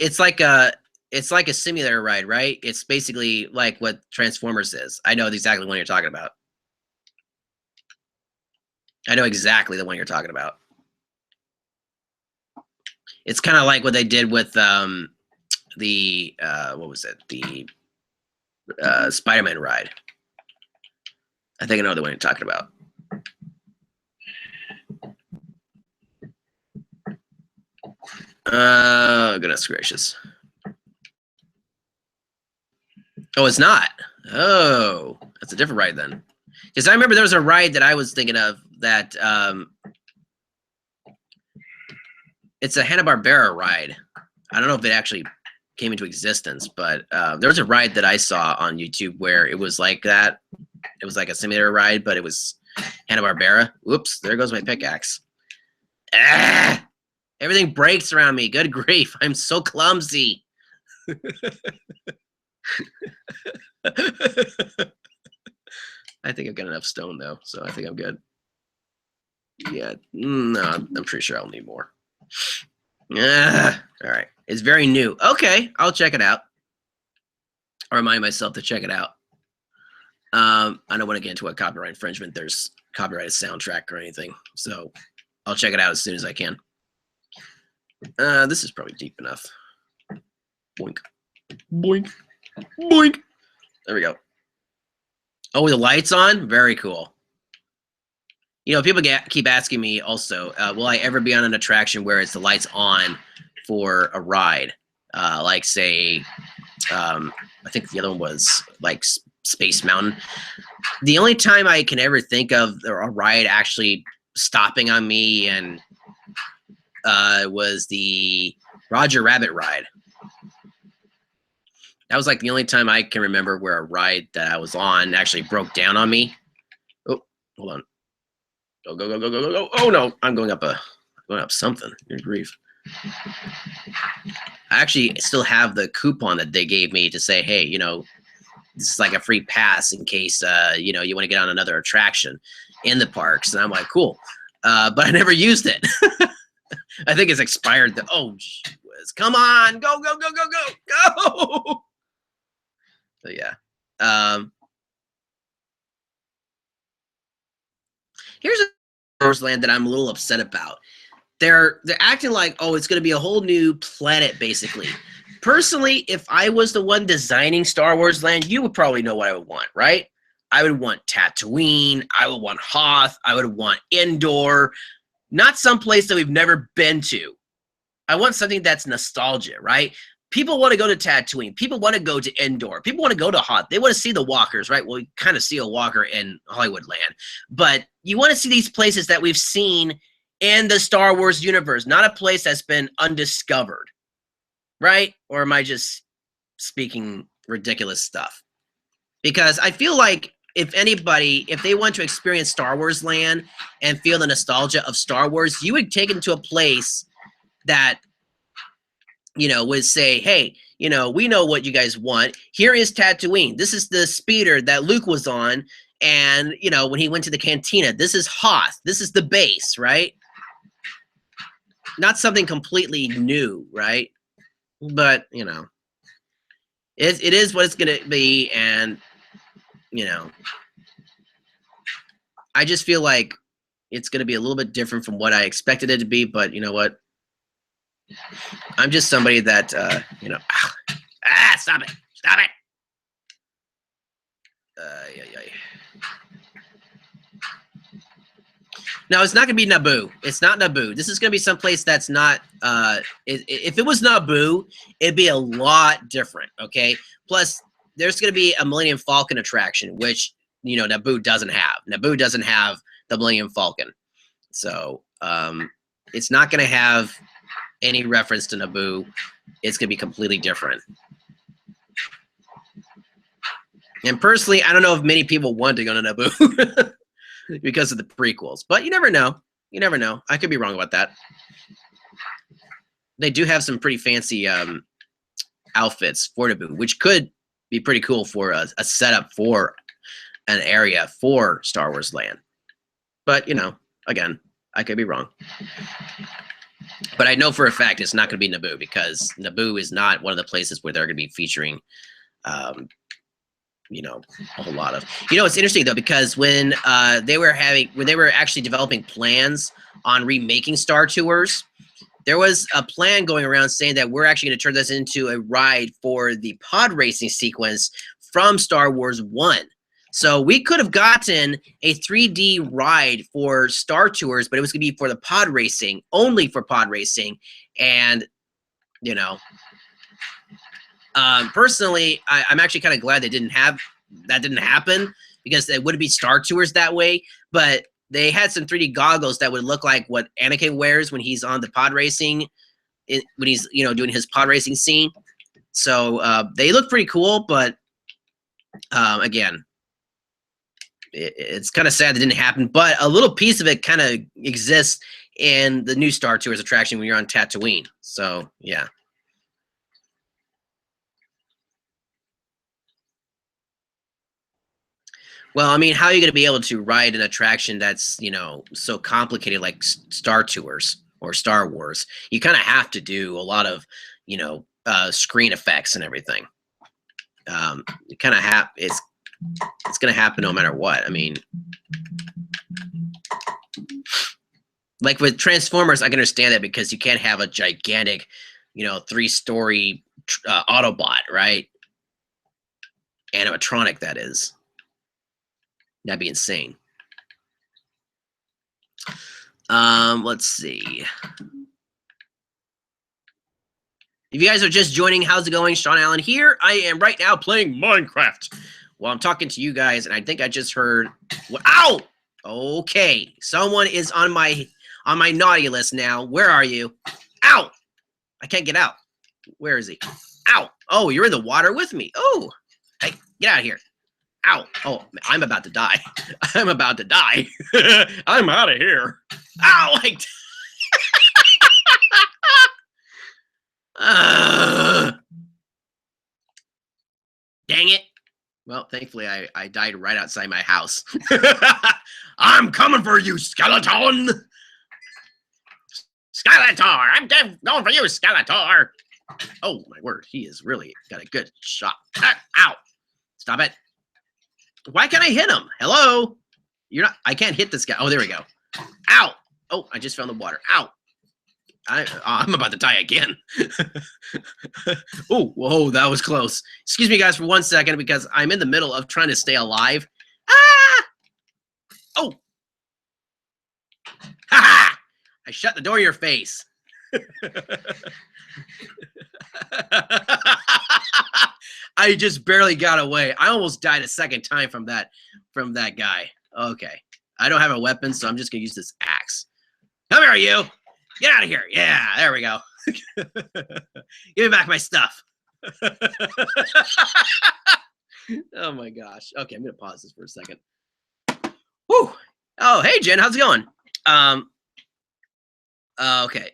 It's like a simulator ride, right? It's basically like what Transformers is. I know exactly the one you're talking about. I know exactly the one you're talking about. It's kind of like what they did with the what was it? The Spider-Man ride. I think I know the one you're talking about. Goodness gracious. Oh, it's not. Oh, that's a different ride then. Because I remember there was a ride that I was thinking of that it's a Hanna-Barbera ride. I don't know if it actually came into existence, but there was a ride that I saw on YouTube where it was like that. It was like a simulator ride, but it was Hanna-Barbera. Whoops, there goes my pickaxe. Ah! Everything breaks around me. Good grief, I'm so clumsy. I think I've got enough stone though, so I think I'm good. Yeah, no, I'm pretty sure I'll need more. All right, it's very new. Okay, I'll check it out. I'll remind myself to check it out. I don't want to get into a copyright infringement. There's copyrighted soundtrack or anything, so I'll check it out as soon as I can. This is probably deep enough. Boink, boink, boink. There we go. Oh, with the lights on? Very cool. You know, people keep asking me also, will I ever be on an attraction where it's the lights on for a ride? Like, say, I think the other one was like Space Mountain. The only time I can ever think of a ride actually stopping on me and was the Roger Rabbit ride. That was like the only time I can remember where a ride that I was on actually broke down on me. Oh, hold on. Go, go, go, go, go, go, go. Oh no, I'm going up something. Good grief. I actually still have the coupon that they gave me to say, hey, you know, this is like a free pass in case, you know, you want to get on another attraction in the parks. And I'm like, cool. But I never used it. I think it's expired. Oh, come on. Go, go, go, go, go, go. So, yeah. Here's a land that I'm a little upset about. They're acting like, oh, it's going to be a whole new planet, basically. Personally, if I was the one designing Star Wars Land, you would probably know what I would want, right? I would want Tatooine. I would want Hoth. I would want Endor. Not some place that we've never been to. I want something that's nostalgia, right? People want to go to Tatooine. People want to go to Endor. People want to go to Hoth. They want to see the walkers, right? Well, you kind of see a walker in Hollywood land. But you want to see these places that we've seen in the Star Wars universe, not a place that's been undiscovered, right? Or am I just speaking ridiculous stuff? Because I feel like if anybody, if they want to experience Star Wars land and feel the nostalgia of Star Wars, you would take them to a place that, you know, would say, hey, you know, we know what you guys want. Here is Tatooine. This is the speeder that Luke was on. And, you know, when he went to the cantina, this is Hoth. This is the base, right? Not something completely new, right? But, you know, it is what it's going to be. And, you know, I just feel like it's going to be a little bit different from what I expected it to be. But you know what? I'm just somebody that, you know, stop it. Stop it. Now, it's not going to be Naboo. It's not Naboo. This is going to be someplace that's not, if it was Naboo, it'd be a lot different, okay? Plus, there's going to be a Millennium Falcon attraction, which, you know, Naboo doesn't have. Naboo doesn't have the Millennium Falcon. So, it's not going to have any reference to Naboo. It's going to be completely different. And personally, I don't know if many people want to go to Naboo because of the prequels, but you never know. You never know. I could be wrong about that. They do have some pretty fancy outfits for Naboo, which could be pretty cool for a setup for an area for Star Wars land. But, you know, again, I could be wrong. But I know for a fact it's not going to be Naboo, because Naboo is not one of the places where they're going to be featuring, you know, a whole lot of. You know, it's interesting though, because when they were actually developing plans on remaking Star Tours, there was a plan going around saying that we're actually going to turn this into a ride for the pod racing sequence from Star Wars 1. So we could have gotten a 3D ride for Star Tours, but it was going to be for the pod racing, only for pod racing. And, you know, personally, I'm actually kind of glad that didn't happen, because it wouldn't be Star Tours that way. But they had some 3D goggles that would look like what Anakin wears when he's on the pod racing, when he's, you know, doing his pod racing scene. So they look pretty cool, but again, it's kind of sad that didn't happen, but a little piece of it kind of exists in the new Star Tours attraction when you're on Tatooine. So, yeah. Well, I mean, how are you going to be able to ride an attraction that's, you know, so complicated like Star Tours or Star Wars? You kind of have to do a lot of, you know, screen effects and everything. You kind of have, it's going to happen no matter what. I mean, like with Transformers, I can understand that, because you can't have a gigantic, you know, 3-story Autobot, right? Animatronic, that is. That'd be insane. Let's see. If you guys are just joining, how's it going? Sean Allen here. I am right now playing Minecraft while I'm talking to you guys, and I think I just heard. Ow! Okay, someone is on my naughty list now. Where are you? Ow! I can't get out. Where is he? Ow! Oh, you're in the water with me. Oh, hey, get out of here. Ow! Oh, I'm about to die. I'm about to die. I'm out of here. Ow! Dang it. Well, thankfully, I died right outside my house. I'm coming for you, skeleton! Skeletor! I'm going for you, Skeletor! Oh, my word. He has really got a good shot. Ow! Stop it. Why can't I hit him? Hello? You're not. I can't hit this guy. Oh, there we go. Ow! Oh, I just found the water. Ow! I'm about to die again. Oh, whoa, that was close. Excuse me, guys, for 1 second, because I'm in the middle of trying to stay alive Ah! Oh! Ha ha! I shut the door in your face. I just barely got away. I almost died a second time from that guy. Okay. I don't have a weapon, so I'm just gonna use this axe. Come here, you! Get out of here! Yeah, there we go. Give me back my stuff. Oh my gosh. Okay, I'm gonna pause this for a second. Woo! Oh, hey Jen, how's it going? Okay.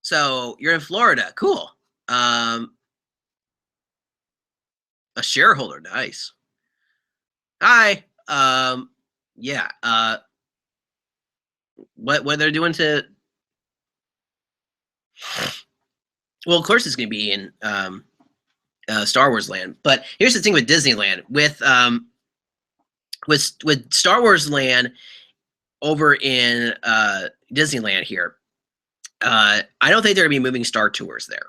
So you're in Florida. Cool. A shareholder, nice. Hi. Yeah. What they're doing to? Well, of course it's going to be in Star Wars Land. But here's the thing with Disneyland, with Star Wars Land over in Disneyland here. I don't think they're going to be moving Star Tours there.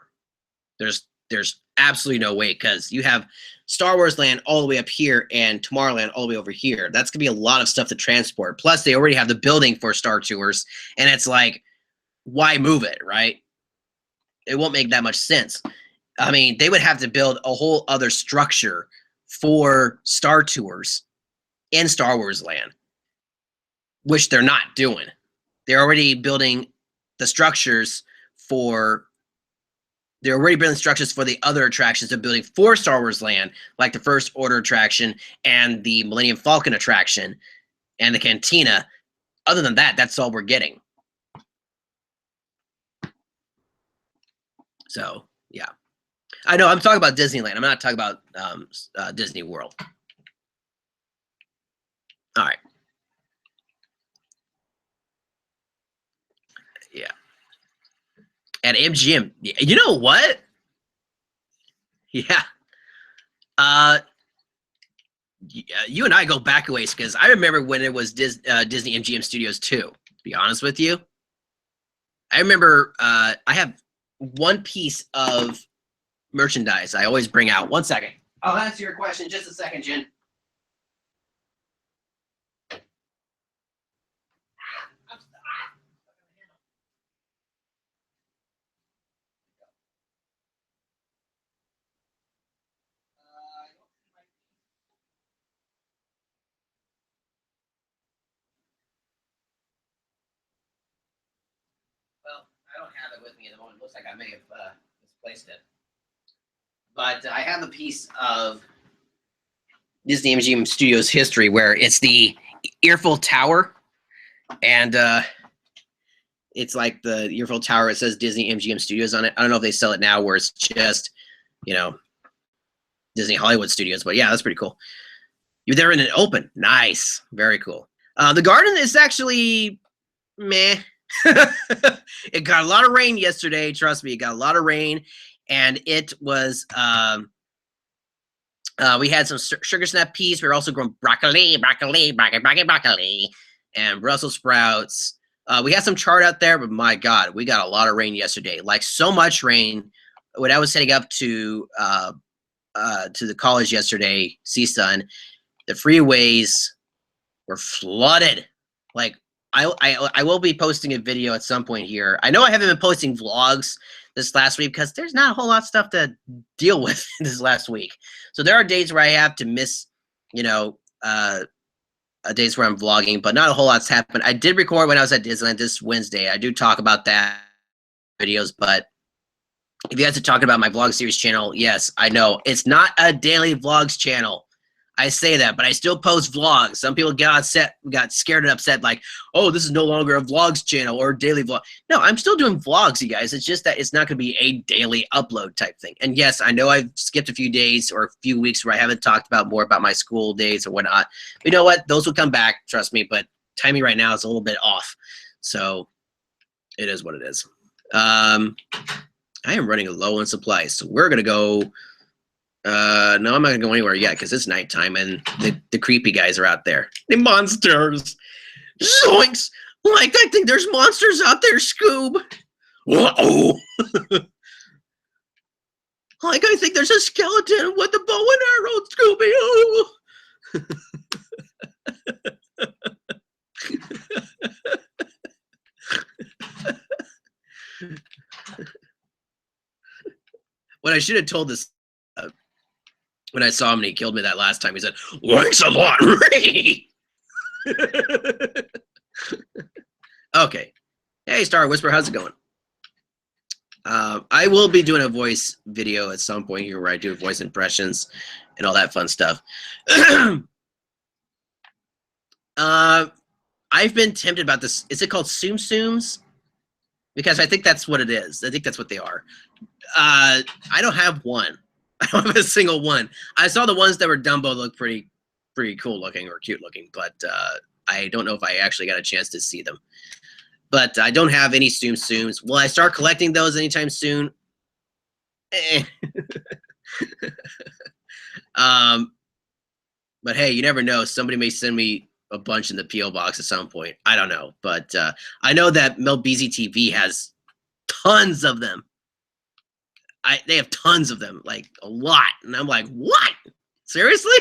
There's absolutely no way, because you have Star Wars Land all the way up here and Tomorrowland all the way over here. That's gonna be a lot of stuff to transport. Plus, they already have the building for Star Tours, and it's like, why move it, right? It won't make that much sense. I mean, they would have to build a whole other structure for Star Tours in Star Wars Land, which they're not doing. They're already building the structures for. They're already building structures for the other attractions they're building for Star Wars Land, like the First Order attraction and the Millennium Falcon attraction and the Cantina. Other than that, that's all we're getting. So, yeah. I know, I'm talking about Disneyland. I'm not talking about Disney World. All right. Yeah. At MGM. You know what? Yeah. You and I go back a ways, because I remember when it was Disney MGM Studios 2, to be honest with you. I remember I have one piece of merchandise I always bring out. One second. I'll answer your question in just a second, Jen. Well, I don't have it with me at the moment. It looks like I may have misplaced it. But I have a piece of Disney MGM Studios history where it's the Eiffel Tower, and it's like the Eiffel Tower. It says Disney MGM Studios on it. I don't know if they sell it now, where it's just, you know, Disney Hollywood Studios. But yeah, that's pretty cool. You're there in an open. Nice. Very cool. The garden is actually meh. It got a lot of rain yesterday. Trust me, it got a lot of rain, and it was. We had some sugar snap peas. We were also growing broccoli, and Brussels sprouts. We had some chard out there, but my God, we got a lot of rain yesterday. Like, so much rain. When I was heading up to the college yesterday, CSUN, the freeways were flooded. Like, I will be posting a video at some point here. I know I haven't been posting vlogs this last week because there's not a whole lot of stuff to deal with this last week. So there are days where I have to miss, you know, days where I'm vlogging, but not a whole lot's happened. I did record when I was at Disneyland this Wednesday. I do talk about that videos, but if you guys are talking about my vlog series channel, yes, I know it's not a daily vlogs channel. I say that, but I still post vlogs. Some people got scared and upset, like, oh, this is no longer a vlogs channel or a daily vlog. No, I'm still doing vlogs, you guys. It's just that it's not going to be a daily upload type thing. And yes, I know I've skipped a few days or a few weeks where I haven't talked about more about my school days or whatnot. But you know what? Those will come back, trust me. But timing right now is a little bit off. So it is what it is. I am running low on supplies. So we're going to go... no, I'm not gonna go anywhere yet because it's nighttime and the creepy guys are out there. The monsters! Zoinks! Like, I think there's monsters out there, Scoob! Uh-oh! Like, I think there's a skeleton with a bow and arrow, Scooby! Oh! What I should have told this when I saw him and he killed me that last time, he said, "Thanks a lot, Ray." Okay. Hey, Star Whisper, how's it going? I will be doing a voice video at some point here where I do voice impressions and all that fun stuff. I've been tempted about this. Is it called Tsum Tsums? Because I think that's what it is. I think that's what they are. I don't have one. I don't have a single one. I saw the ones that were Dumbo look pretty cool looking or cute looking, but I don't know if I actually got a chance to see them. But I don't have any Tsum Tsums. Will I start collecting those anytime soon? But hey, you never know. Somebody may send me a bunch in the P.O. box at some point. I don't know. But I know that Melbeezy TV has tons of them. They have tons of them, like a lot. And I'm like, what? Seriously?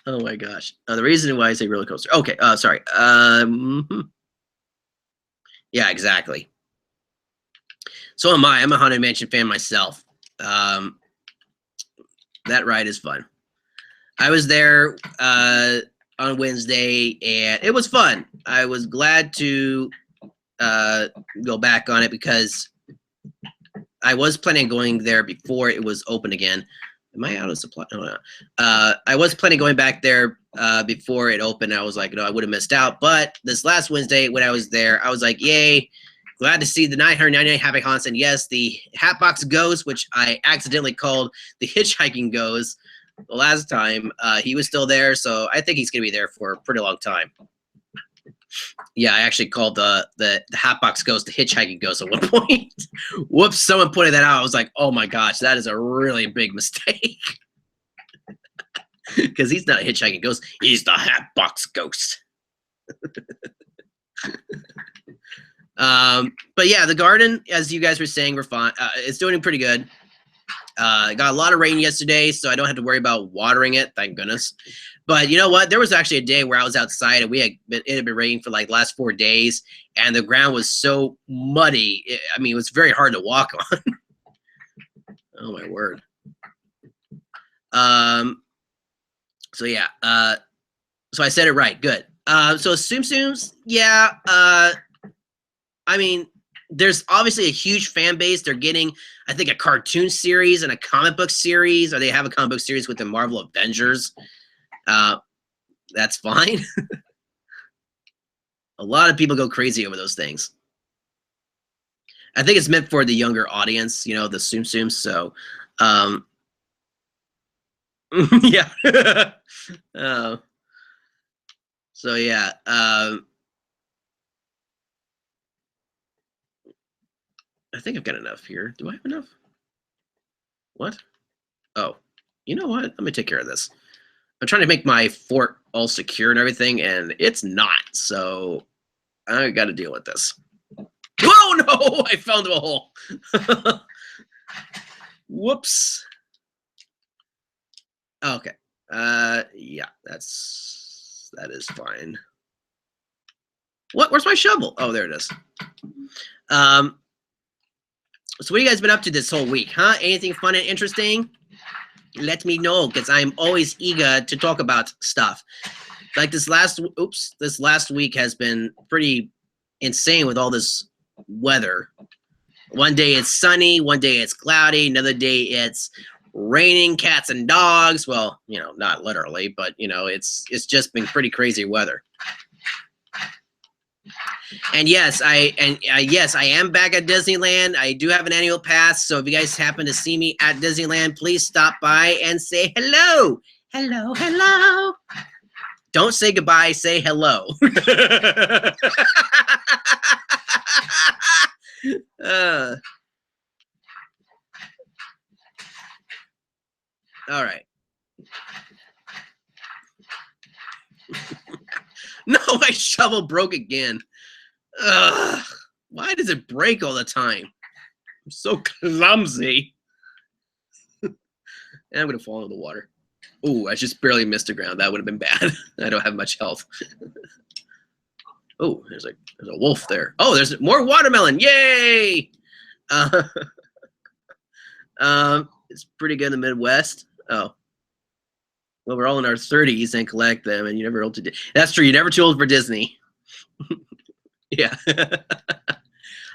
Oh my gosh. The reason why I say roller coaster. Okay, sorry. Yeah, exactly. So am I. I'm a Haunted Mansion fan myself. That ride is fun. I was there on Wednesday, and it was fun. I was glad to go back on it because I was planning on going there before it was open again. Am I out of supply? No. I was planning on going back there before it opened. I was like, no, I would have missed out. But this last Wednesday when I was there, I was like, yay. Glad to see the 999 Happy Haunts, and yes, the Hatbox Ghost, which I accidentally called the Hitchhiking Ghost the last time. He was still there, so I think he's going to be there for a pretty long time. Yeah, I actually called the Hatbox Ghost the Hitchhiking Ghost at one point. Whoops, someone pointed that out. I was like, oh my gosh, that is a really big mistake. Because he's not a Hitchhiking Ghost. He's the Hatbox Ghost. But yeah, the garden, as you guys were saying, we're fine. It's doing pretty good. Got a lot of rain yesterday, so I don't have to worry about watering it, thank goodness. But you know what? There was actually a day where I was outside and it had been raining for like the last 4 days, and the ground was so muddy. I mean, it was very hard to walk on. Oh my word. So yeah. So I said it right. Good. So Tsum Tsums, yeah. I mean, there's obviously a huge fan base. They're getting, I think, a cartoon series and a comic book series, or they have a comic book series with the Marvel Avengers. That's fine. A lot of people go crazy over those things. I think it's meant for the younger audience, you know, the Tsum Tsums. So, yeah. So yeah. I think I've got enough here. Do I have enough? What? Oh, you know what? Let me take care of this. I'm trying to make my fort all secure and everything, and it's not. So I got to deal with this. Oh no! I fell into a hole. Whoops. Okay. Yeah, that is fine. What? Where's my shovel? Oh, there it is. So what have you guys been up to this whole week, huh? Anything fun and interesting? Let me know, because I'm always eager to talk about stuff. Like this last week has been pretty insane with all this weather. One day it's sunny, one day it's cloudy, another day it's raining cats and dogs. Well, you know, not literally, but you know, it's just been pretty crazy weather. And yes, I am back at Disneyland. I do have an annual pass, so if you guys happen to see me at Disneyland, please stop by and say hello. Hello, hello. Don't say goodbye, say hello. All right. No, my shovel broke again. Ugh, why does it break all the time? I'm so clumsy. And I'm gonna fall into the water. Ooh, I just barely missed the ground. That would have been bad. I don't have much health. Oh, there's a wolf there. Oh, there's more watermelon. Yay! It's pretty good in the Midwest. Oh. Well, we're all in our 30s and collect them, and you're never old to. That's true. You're never too old for Disney. Yeah.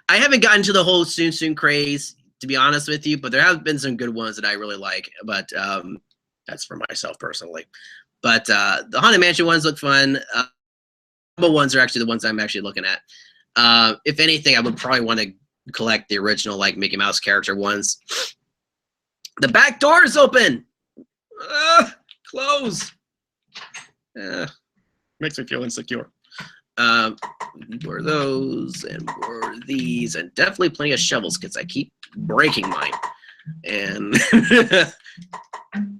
I haven't gotten to the whole soon craze, to be honest with you, but there have been some good ones that I really like. But that's for myself personally. But the Haunted Mansion ones look fun. The ones are actually the ones I'm actually looking at. If anything, I would probably want to collect the original, like Mickey Mouse character ones. The back door is open. Close. Makes me feel insecure. Were those and were these, and definitely plenty of shovels because I keep breaking mine. And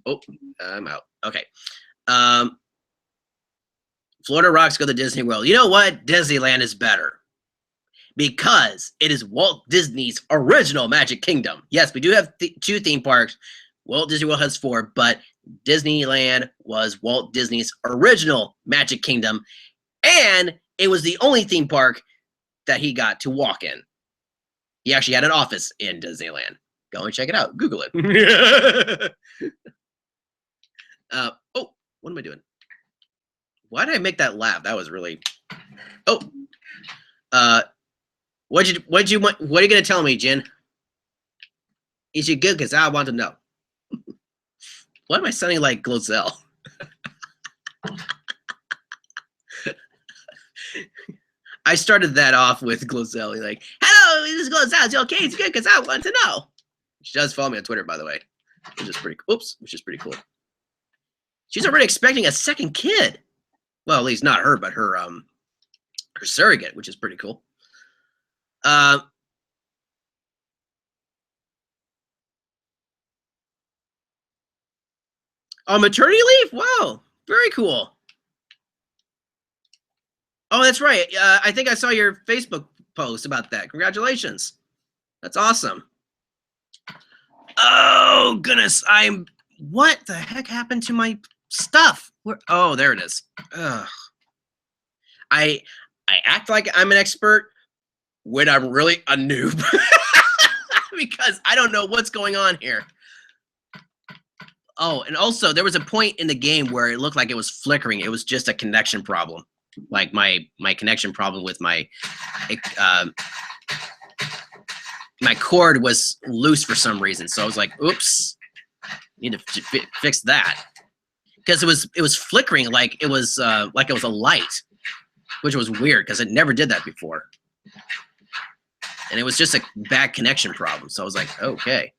oh, I'm out. Okay. Florida rocks, go to Disney World. You know what? Disneyland is better because it is Walt Disney's original Magic Kingdom. Yes, we do have two theme parks. Walt Disney World has 4, but Disneyland was Walt Disney's original Magic Kingdom, and it was the only theme park that he got to walk in. He actually had an office in Disneyland. Go and check it out. Google it. Oh, what am I doing? Why did I make that laugh? That was really. Oh, what are you gonna tell me, Jen? Is it good? Because I want to know. Why am I sounding like Glozell? I started that off with Glozell. Like, hello, this is Glozell. Is it okay? It's good because I want to know. She does follow me on Twitter, by the way, which is pretty. Oops, which is pretty cool. She's already expecting a second kid. Well, at least not her, but her surrogate, which is pretty cool. Oh, maternity leave? Wow, very cool. Oh, that's right. I think I saw your Facebook post about that. Congratulations. That's awesome. Oh, goodness. What the heck happened to my stuff? Oh, there it is. Ugh. I act like I'm an expert when I'm really a noob because I don't know what's going on here. Oh, and also there was a point in the game where it looked like it was flickering. It was just a connection problem. Like my connection problem with my my cord was loose for some reason. So I was like, oops, need to fix that. Because it was flickering like it was a light, which was weird because it never did that before. And it was just a bad connection problem. So I was like, okay.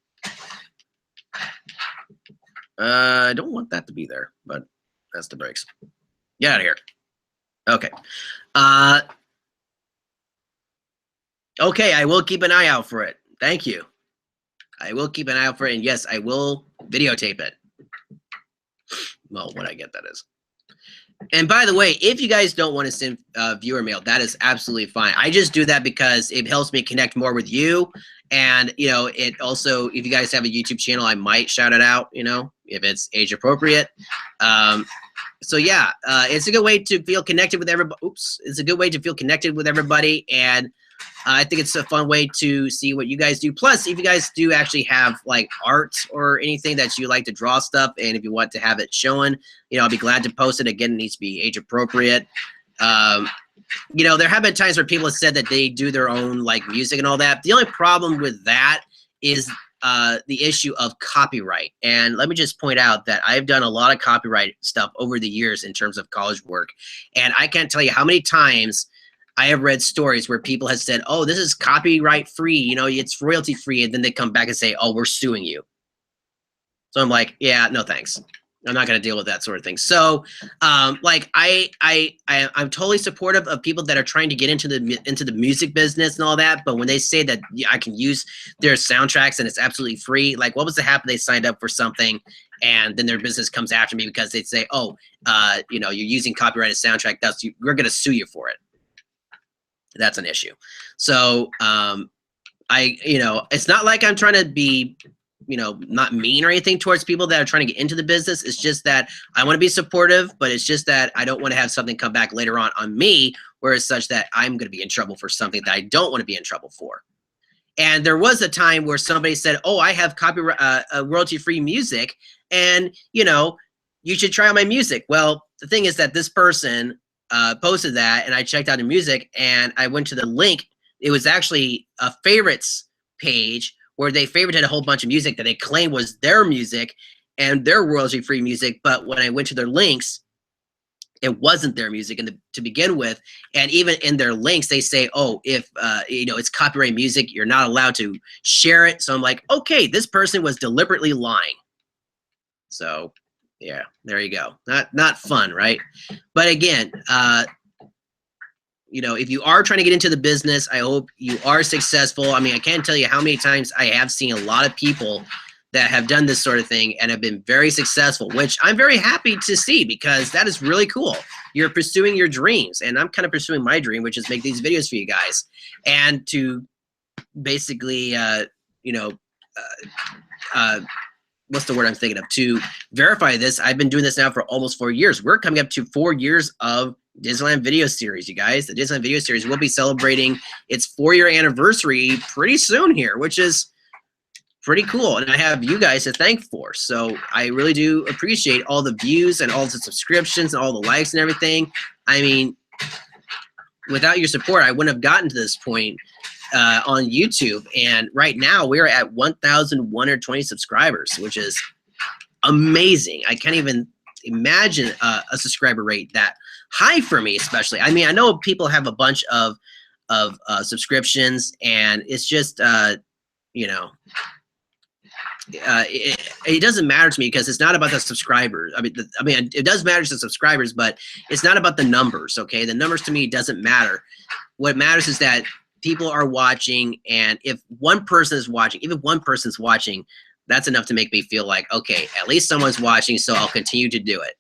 I don't want that to be there, but that's the brakes. Get out of here. Okay. Okay, I will keep an eye out for it. Thank you. I will keep an eye out for it, and yes, I will videotape it. Well, when I get that is. And by the way, if you guys don't want to send viewer mail, that is absolutely fine. I just do that because it helps me connect more with you. And, you know, it also, if you guys have a YouTube channel, I might shout it out, you know, if it's age appropriate. So yeah, it's a good way to feel connected with everybody. Oops. It's a good way to feel connected with everybody. And I think it's a fun way to see what you guys do. Plus, if you guys do actually have like art or anything that you like to draw stuff, and if you want to have it shown, you know, I'll be glad to post it. Again, it needs to be age appropriate. You know, there have been times where people have said that they do their own like music and all that. The only problem with that is the issue of copyright. And let me just point out that I've done a lot of copyright stuff over the years in terms of college work. And I can't tell you how many times I have read stories where people have said, oh, this is copyright free, you know, it's royalty free. And then they come back and say, oh, we're suing you. So I'm like, yeah, no, thanks. I'm not going to deal with that sort of thing. So like I'm totally supportive of people that are trying to get into the music business and all that. But when they say that I can use their soundtracks and it's absolutely free, like what was to happen? They signed up for something and then their business comes after me because they say, oh, you know, you're using copyrighted soundtrack. We're going to sue you for it. That's an issue. So you know, it's not like I'm trying to be not mean or anything towards people that are trying to get into the business. It's just that I want to be supportive, but it's just that I don't want to have something come back later on me where it's such that I'm going to be in trouble for something that I don't want to be in trouble for. And there was a time where somebody said, oh, I have copyright, royalty-free music, and, you should try out my music. Well, the thing is that this person posted that, and I checked out the music, and I went to the link. It was actually a favorites page where they favorited a whole bunch of music that they claimed was their music and their royalty-free music. But when I went to their links, it wasn't their music to begin with. And even in their links, they say, oh, if, it's copyright music, you're not allowed to share it. So I'm like, okay, this person was deliberately lying. So yeah, there you go. Not fun, right? But again, if you are trying to get into the business, I hope you are successful. I mean, I can't tell you how many times I have seen a lot of people that have done this sort of thing and have been very successful, which I'm very happy to see, because that is really cool. You're pursuing your dreams, and I'm kind of pursuing my dream, which is make these videos for you guys, and to basically, what's the word I'm thinking of? To verify this, I've been doing this now for almost 4 years. We're coming up to 4 years of Disneyland video series, you guys. The Disneyland video series will be celebrating its 4-year anniversary pretty soon here, which is pretty cool, and I have you guys to thank for. So I really do appreciate all the views and all the subscriptions and all the likes and everything. I mean, without your support, I wouldn't have gotten to this point on YouTube. And right now we're at 1,120 subscribers, which is amazing. I can't even imagine a subscriber rate that high for me, especially. I mean, I know people have a bunch of subscriptions, and it's just it doesn't matter to me, because it's not about the subscribers. I mean, it does matter to the subscribers, but it's not about the numbers. Okay, the numbers to me doesn't matter. What matters is that people are watching, and if one person is watching, even one person's watching, that's enough to make me feel like, okay, at least someone's watching, so I'll continue to do it.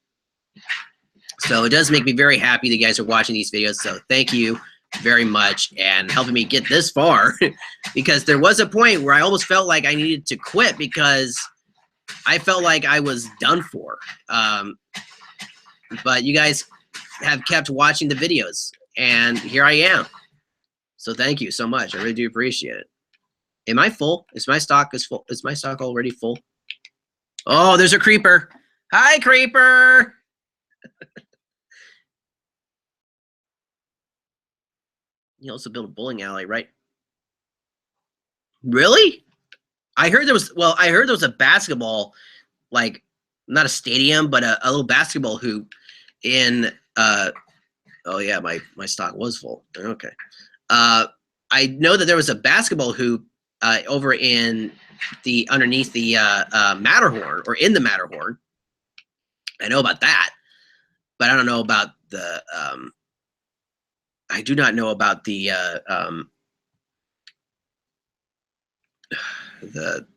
So it does make me very happy that you guys are watching these videos. So thank you very much, and helping me get this far, because there was a point where I almost felt like I needed to quit, because I felt like I was done for. But you guys have kept watching the videos, and here I am. So thank you so much. I really do appreciate it. Am I full? Is my stock full? Is my stock already full? Oh, there's a creeper. Hi, creeper. You also built a bowling alley, right? Really? I heard there was, well, I heard there was a basketball, like, not a stadium, but a little basketball hoop in, oh yeah, my stock was full. Okay. I know that there was a basketball hoop over in the, underneath the Matterhorn, or in the Matterhorn. I know about that, but I don't know about the, I do not know about the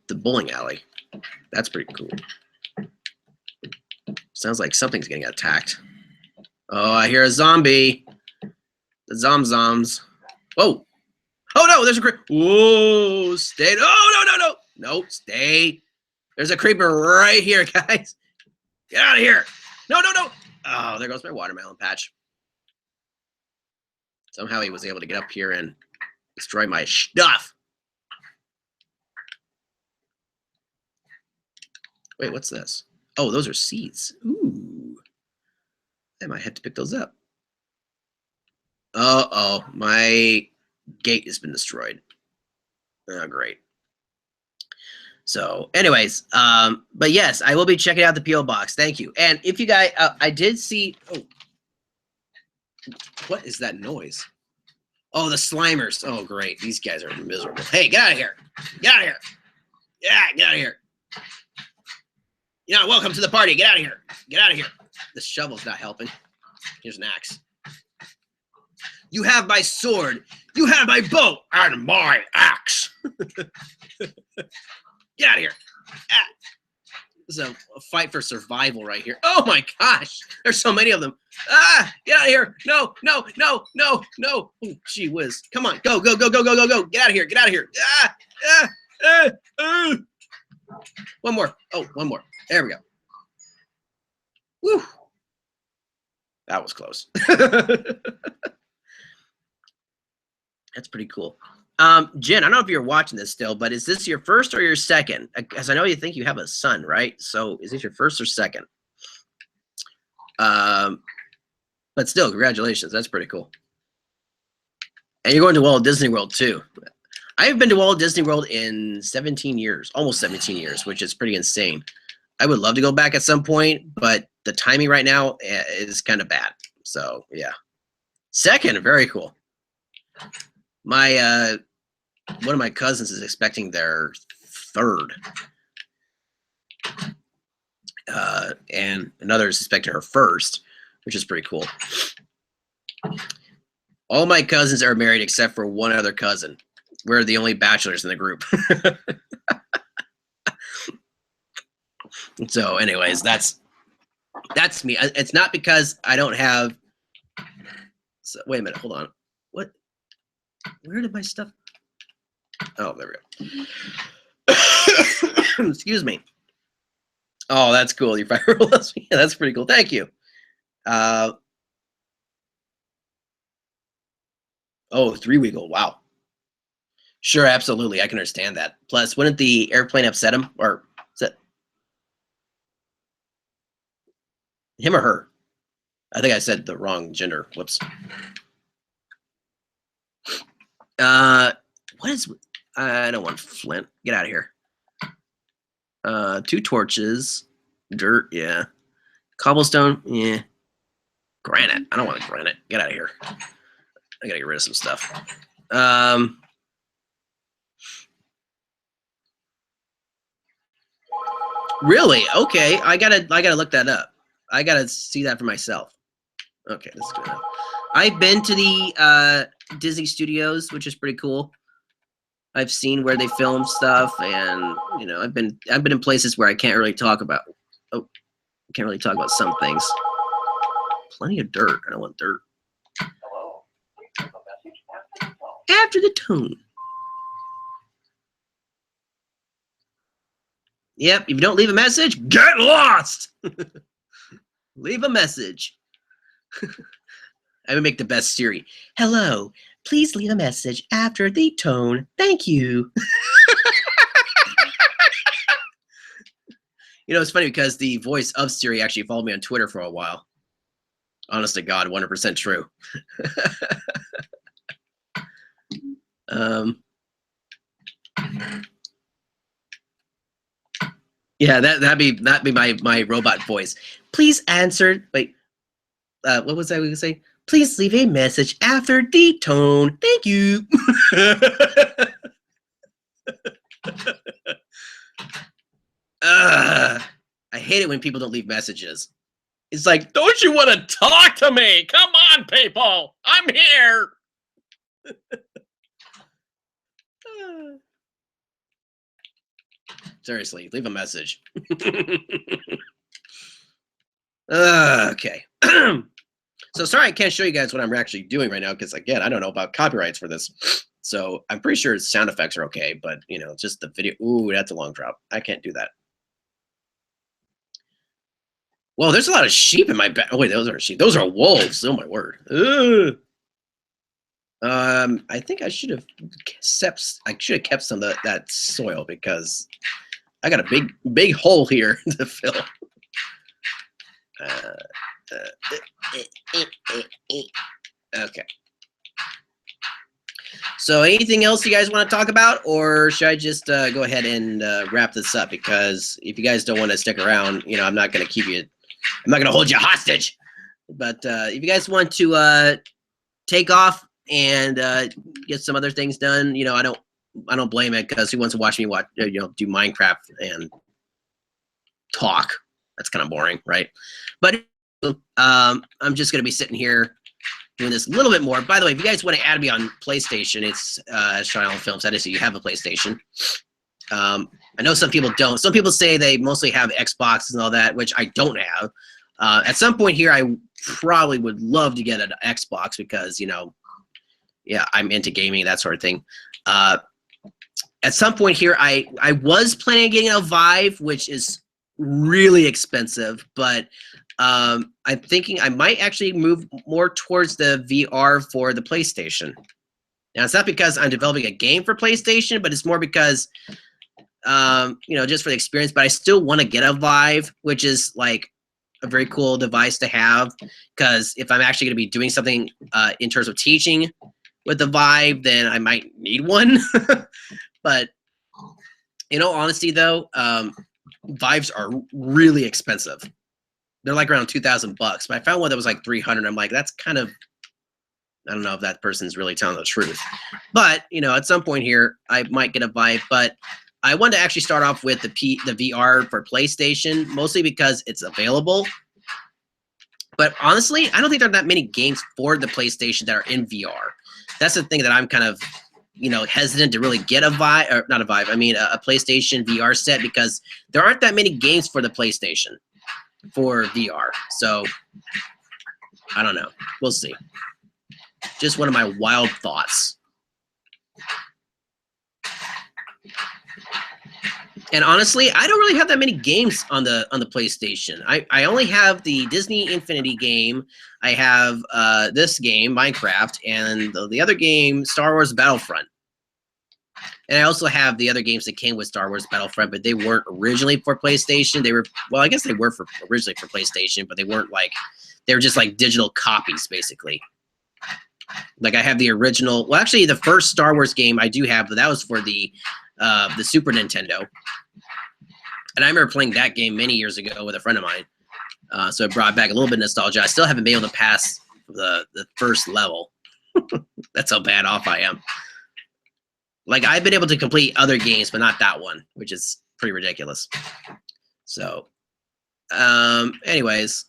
bowling alley. That's pretty cool. Sounds like something's getting attacked. Oh, I hear a zombie. The zoms. Whoa. Oh no, there's a creeper. Whoa, stay. Oh, no. No, stay. There's a creeper right here, guys. Get out of here. No. Oh, there goes my watermelon patch. Somehow he was able to get up here and destroy my stuff. Wait, what's this? Oh, those are seeds. Ooh. I might have to pick those up. Uh-oh, my gate has been destroyed. Oh, great. So, anyways, but yes, I will be checking out the P.O. box. Thank you. And if you guys, I did see, oh, what is that noise? Oh, the Slimers. Oh, great. These guys are miserable. Hey, get out of here. Get out of here. Yeah, get out of here. You're not welcome to the party. Get out of here. Get out of here. The shovel's not helping. Here's an axe. You have my sword. You have my bow and my axe. Get out of here. Ah. This is a fight for survival right here. Oh my gosh. There's so many of them. Ah, get out of here. No. Oh, gee whiz. Come on. Go. Get out of here. Get out of here. One more. Oh, one more. There we go. Woo. That was close. That's pretty cool. Jen, I don't know if you're watching this still, but is this your first or your second? Because I know you think you have a son, right? So is this your first or second? But still, congratulations. That's pretty cool. And you're going to Walt Disney World too. I've been to Walt Disney World in 17 years, almost 17 years, which is pretty insane. I would love to go back at some point, but the timing right now is kind of bad. So yeah. Second, very cool. My one of my cousins is expecting their third. And another is expecting her first, which is pretty cool. All my cousins are married except for one other cousin. We're the only bachelors in the group. So anyways, that's me. It's not because I don't have. So, wait a minute. Hold on. What? Where did my stuff? Oh, there we go. Excuse me. Oh, that's cool. You're yeah, that's pretty cool. Thank you. Oh, 3-week-old. Wow. Sure, absolutely. I can understand that. Plus, wouldn't the airplane upset him? Or is it him or her? I think I said the wrong gender. Whoops. What is... I don't want flint. Get out of here. 2 torches. Dirt, yeah. Cobblestone, yeah. Granite. I don't want granite. Get out of here. I gotta get rid of some stuff. Really? Okay. I gotta look that up. I gotta see that for myself. Okay, that's good enough. I've been to the Disney Studios, which is pretty cool. I've seen where they film stuff, and you know, I've been in places where I can't really talk about. Oh, I can't really talk about some things. Plenty of dirt. I don't want dirt. After the tone. Yep. If you don't leave a message, get lost. Leave a message. I would make the best Siri. Hello. Please leave a message after the tone. Thank you. You know, it's funny because the voice of Siri actually followed me on Twitter for a while. Honest to God, 100% true. Yeah, that'd be my robot voice. Please answer. Wait, what was I going to say? Please leave a message after the tone. Thank you. I hate it when people don't leave messages. It's like, don't you want to talk to me? Come on, people. I'm here. Seriously, leave a message. Okay. So sorry I can't show you guys what I'm actually doing right now because, again, I don't know about copyrights for this. So I'm pretty sure sound effects are okay, but, you know, just the video. Ooh, that's a long drop. I can't do that. Well, there's a lot of sheep in my back. Oh, wait, those aren't sheep. Those are wolves. Oh, my word. Ugh. I think I should have kept some of that soil because I got a big hole here to fill. Okay. So anything else you guys want to talk about, or should I just go ahead and wrap this up? Because if you guys don't want to stick around, you know, I'm not going to keep you. I'm not going to hold you hostage. But if you guys want to take off and get some other things done, you know, I don't blame it because who wants to watch me do Minecraft and talk? That's kind of boring, right? But I'm just going to be sitting here doing this a little bit more. By the way, if you guys want to add me on PlayStation, it's Sean Allen Films. I just see you have a PlayStation. I know some people don't. Some people say they mostly have Xboxes and all that, which I don't have. At some point here, I probably would love to get an Xbox because, you know, yeah, I'm into gaming, that sort of thing. at some point here, I was planning on getting a Vive, which is really expensive, but I'm thinking I might actually move more towards the VR for the PlayStation. Now, it's not because I'm developing a game for PlayStation, but it's more because, you know, just for the experience. But I still want to get a Vive, which is like a very cool device to have, because if I'm actually going to be doing something in terms of teaching with the Vive, then I might need one. But in all honesty, though, Vives are really expensive. They're like around $2,000 bucks. But I found one that was like 300. I'm like, that's kind of, I don't know if that person's really telling the truth. But, you know, at some point here, I might get a Vive. But I wanted to actually start off with the VR for PlayStation, mostly because it's available. But honestly, I don't think there are that many games for the PlayStation that are in VR. That's the thing that I'm kind of, you know, hesitant to really get a Vive, or not a Vive, I mean a PlayStation VR set, because there aren't that many games for the PlayStation for VR. So, I don't know. We'll see. Just one of my wild thoughts. And honestly, I don't really have that many games on the PlayStation. I only have the Disney Infinity game. I have this game, Minecraft, and the other game, Star Wars Battlefront. And I also have the other games that came with Star Wars Battlefront, but they weren't originally for PlayStation. They were, well, I guess they were originally for PlayStation, but they weren't like, they were just like digital copies, basically. Like I have the original, well, actually the first Star Wars game I do have, but that was for the Super Nintendo. And I remember playing that game many years ago with a friend of mine. So it brought back a little bit of nostalgia. I still haven't been able to pass the first level. That's how bad off I am. Like, I've been able to complete other games, but not that one, which is pretty ridiculous. So, anyways.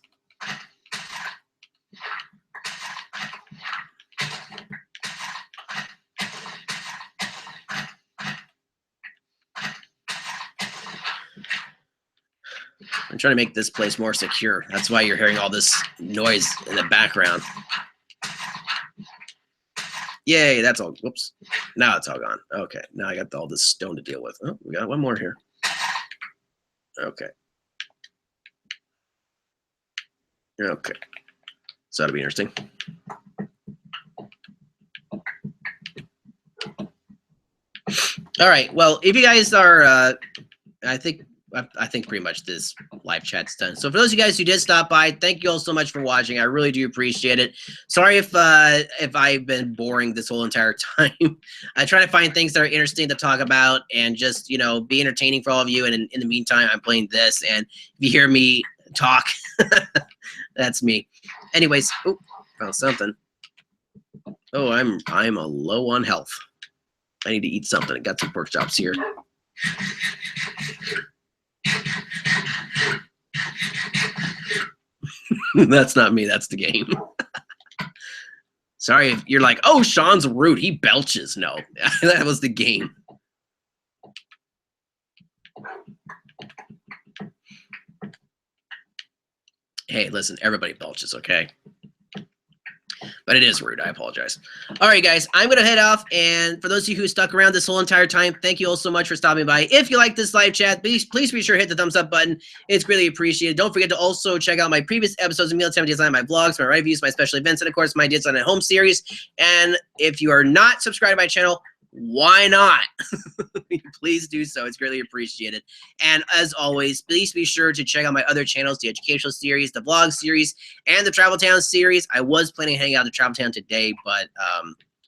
I'm trying to make this place more secure. That's why you're hearing all this noise in the background. Yay, that's all. Whoops. Now it's all gone. Okay, now I got all this stone to deal with. Oh, we got one more here. Okay. Okay. So that'll be interesting. All right. Well, if you guys are, I think pretty much this live chat's done. So for those of you guys who did stop by, thank you all so much for watching. I really do appreciate it. Sorry if I've been boring this whole entire time. I try to find things that are interesting to talk about and just, you know, be entertaining for all of you. And in the meantime, I'm playing this. And if you hear me talk, that's me. Anyways, oh, found something. Oh, I'm a low on health. I need to eat something. I got some pork chops here. That's not me. That's the game. Sorry if you're like, oh, Sean's rude. He belches. No, that was the game. Hey, listen, everybody belches, okay? But it is rude. I apologize. All right, guys, I'm going to head off. And for those of you who stuck around this whole entire time, thank you all so much for stopping by. If you like this live chat, please be sure to hit the thumbs up button. It's greatly appreciated. Don't forget to also check out my previous episodes of Mealtime Design, my vlogs, my reviews, my special events, and, of course, my Design at Home series. And if you are not subscribed to my channel, why not? Please do so. It's greatly appreciated. And as always, please be sure to check out my other channels, the educational series, the vlog series, and the Travel Town series. I was planning on hanging out at Travel Town today, but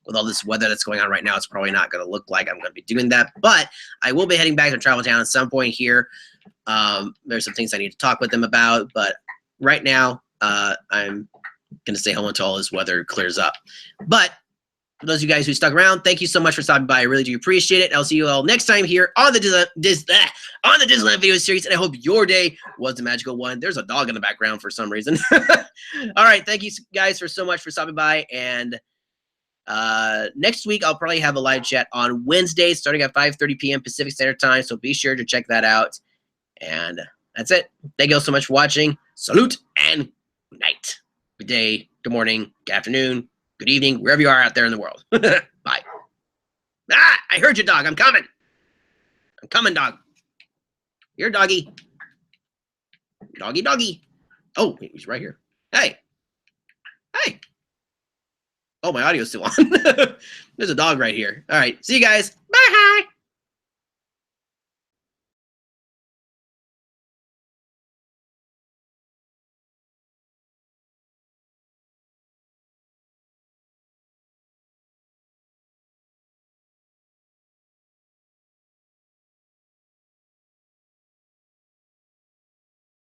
with all this weather that's going on right now, it's probably not going to look like I'm going to be doing that. But I will be heading back to Travel Town at some point here. There's some things I need to talk with them about, but right now I'm going to stay home until this weather clears up. But for those of you guys who stuck around, thank you so much for stopping by. I really do appreciate it. I'll see you all next time here on the Disneyland video series, and I hope your day was a magical one. There's a dog in the background for some reason. All right, thank you guys so much for stopping by, and next week I'll probably have a live chat on Wednesday starting at 5:30 p.m. Pacific Standard Time, so be sure to check that out. And that's it. Thank you all so much for watching. Salute and good night. Good day, good morning, good afternoon, good evening, wherever you are out there in the world. Bye. Ah, I heard you, dog. I'm coming. I'm coming, dog. Here, doggy. Doggy, doggy. Oh, he's right here. Hey. Hey. Oh, my audio's still on. There's a dog right here. All right. See you guys.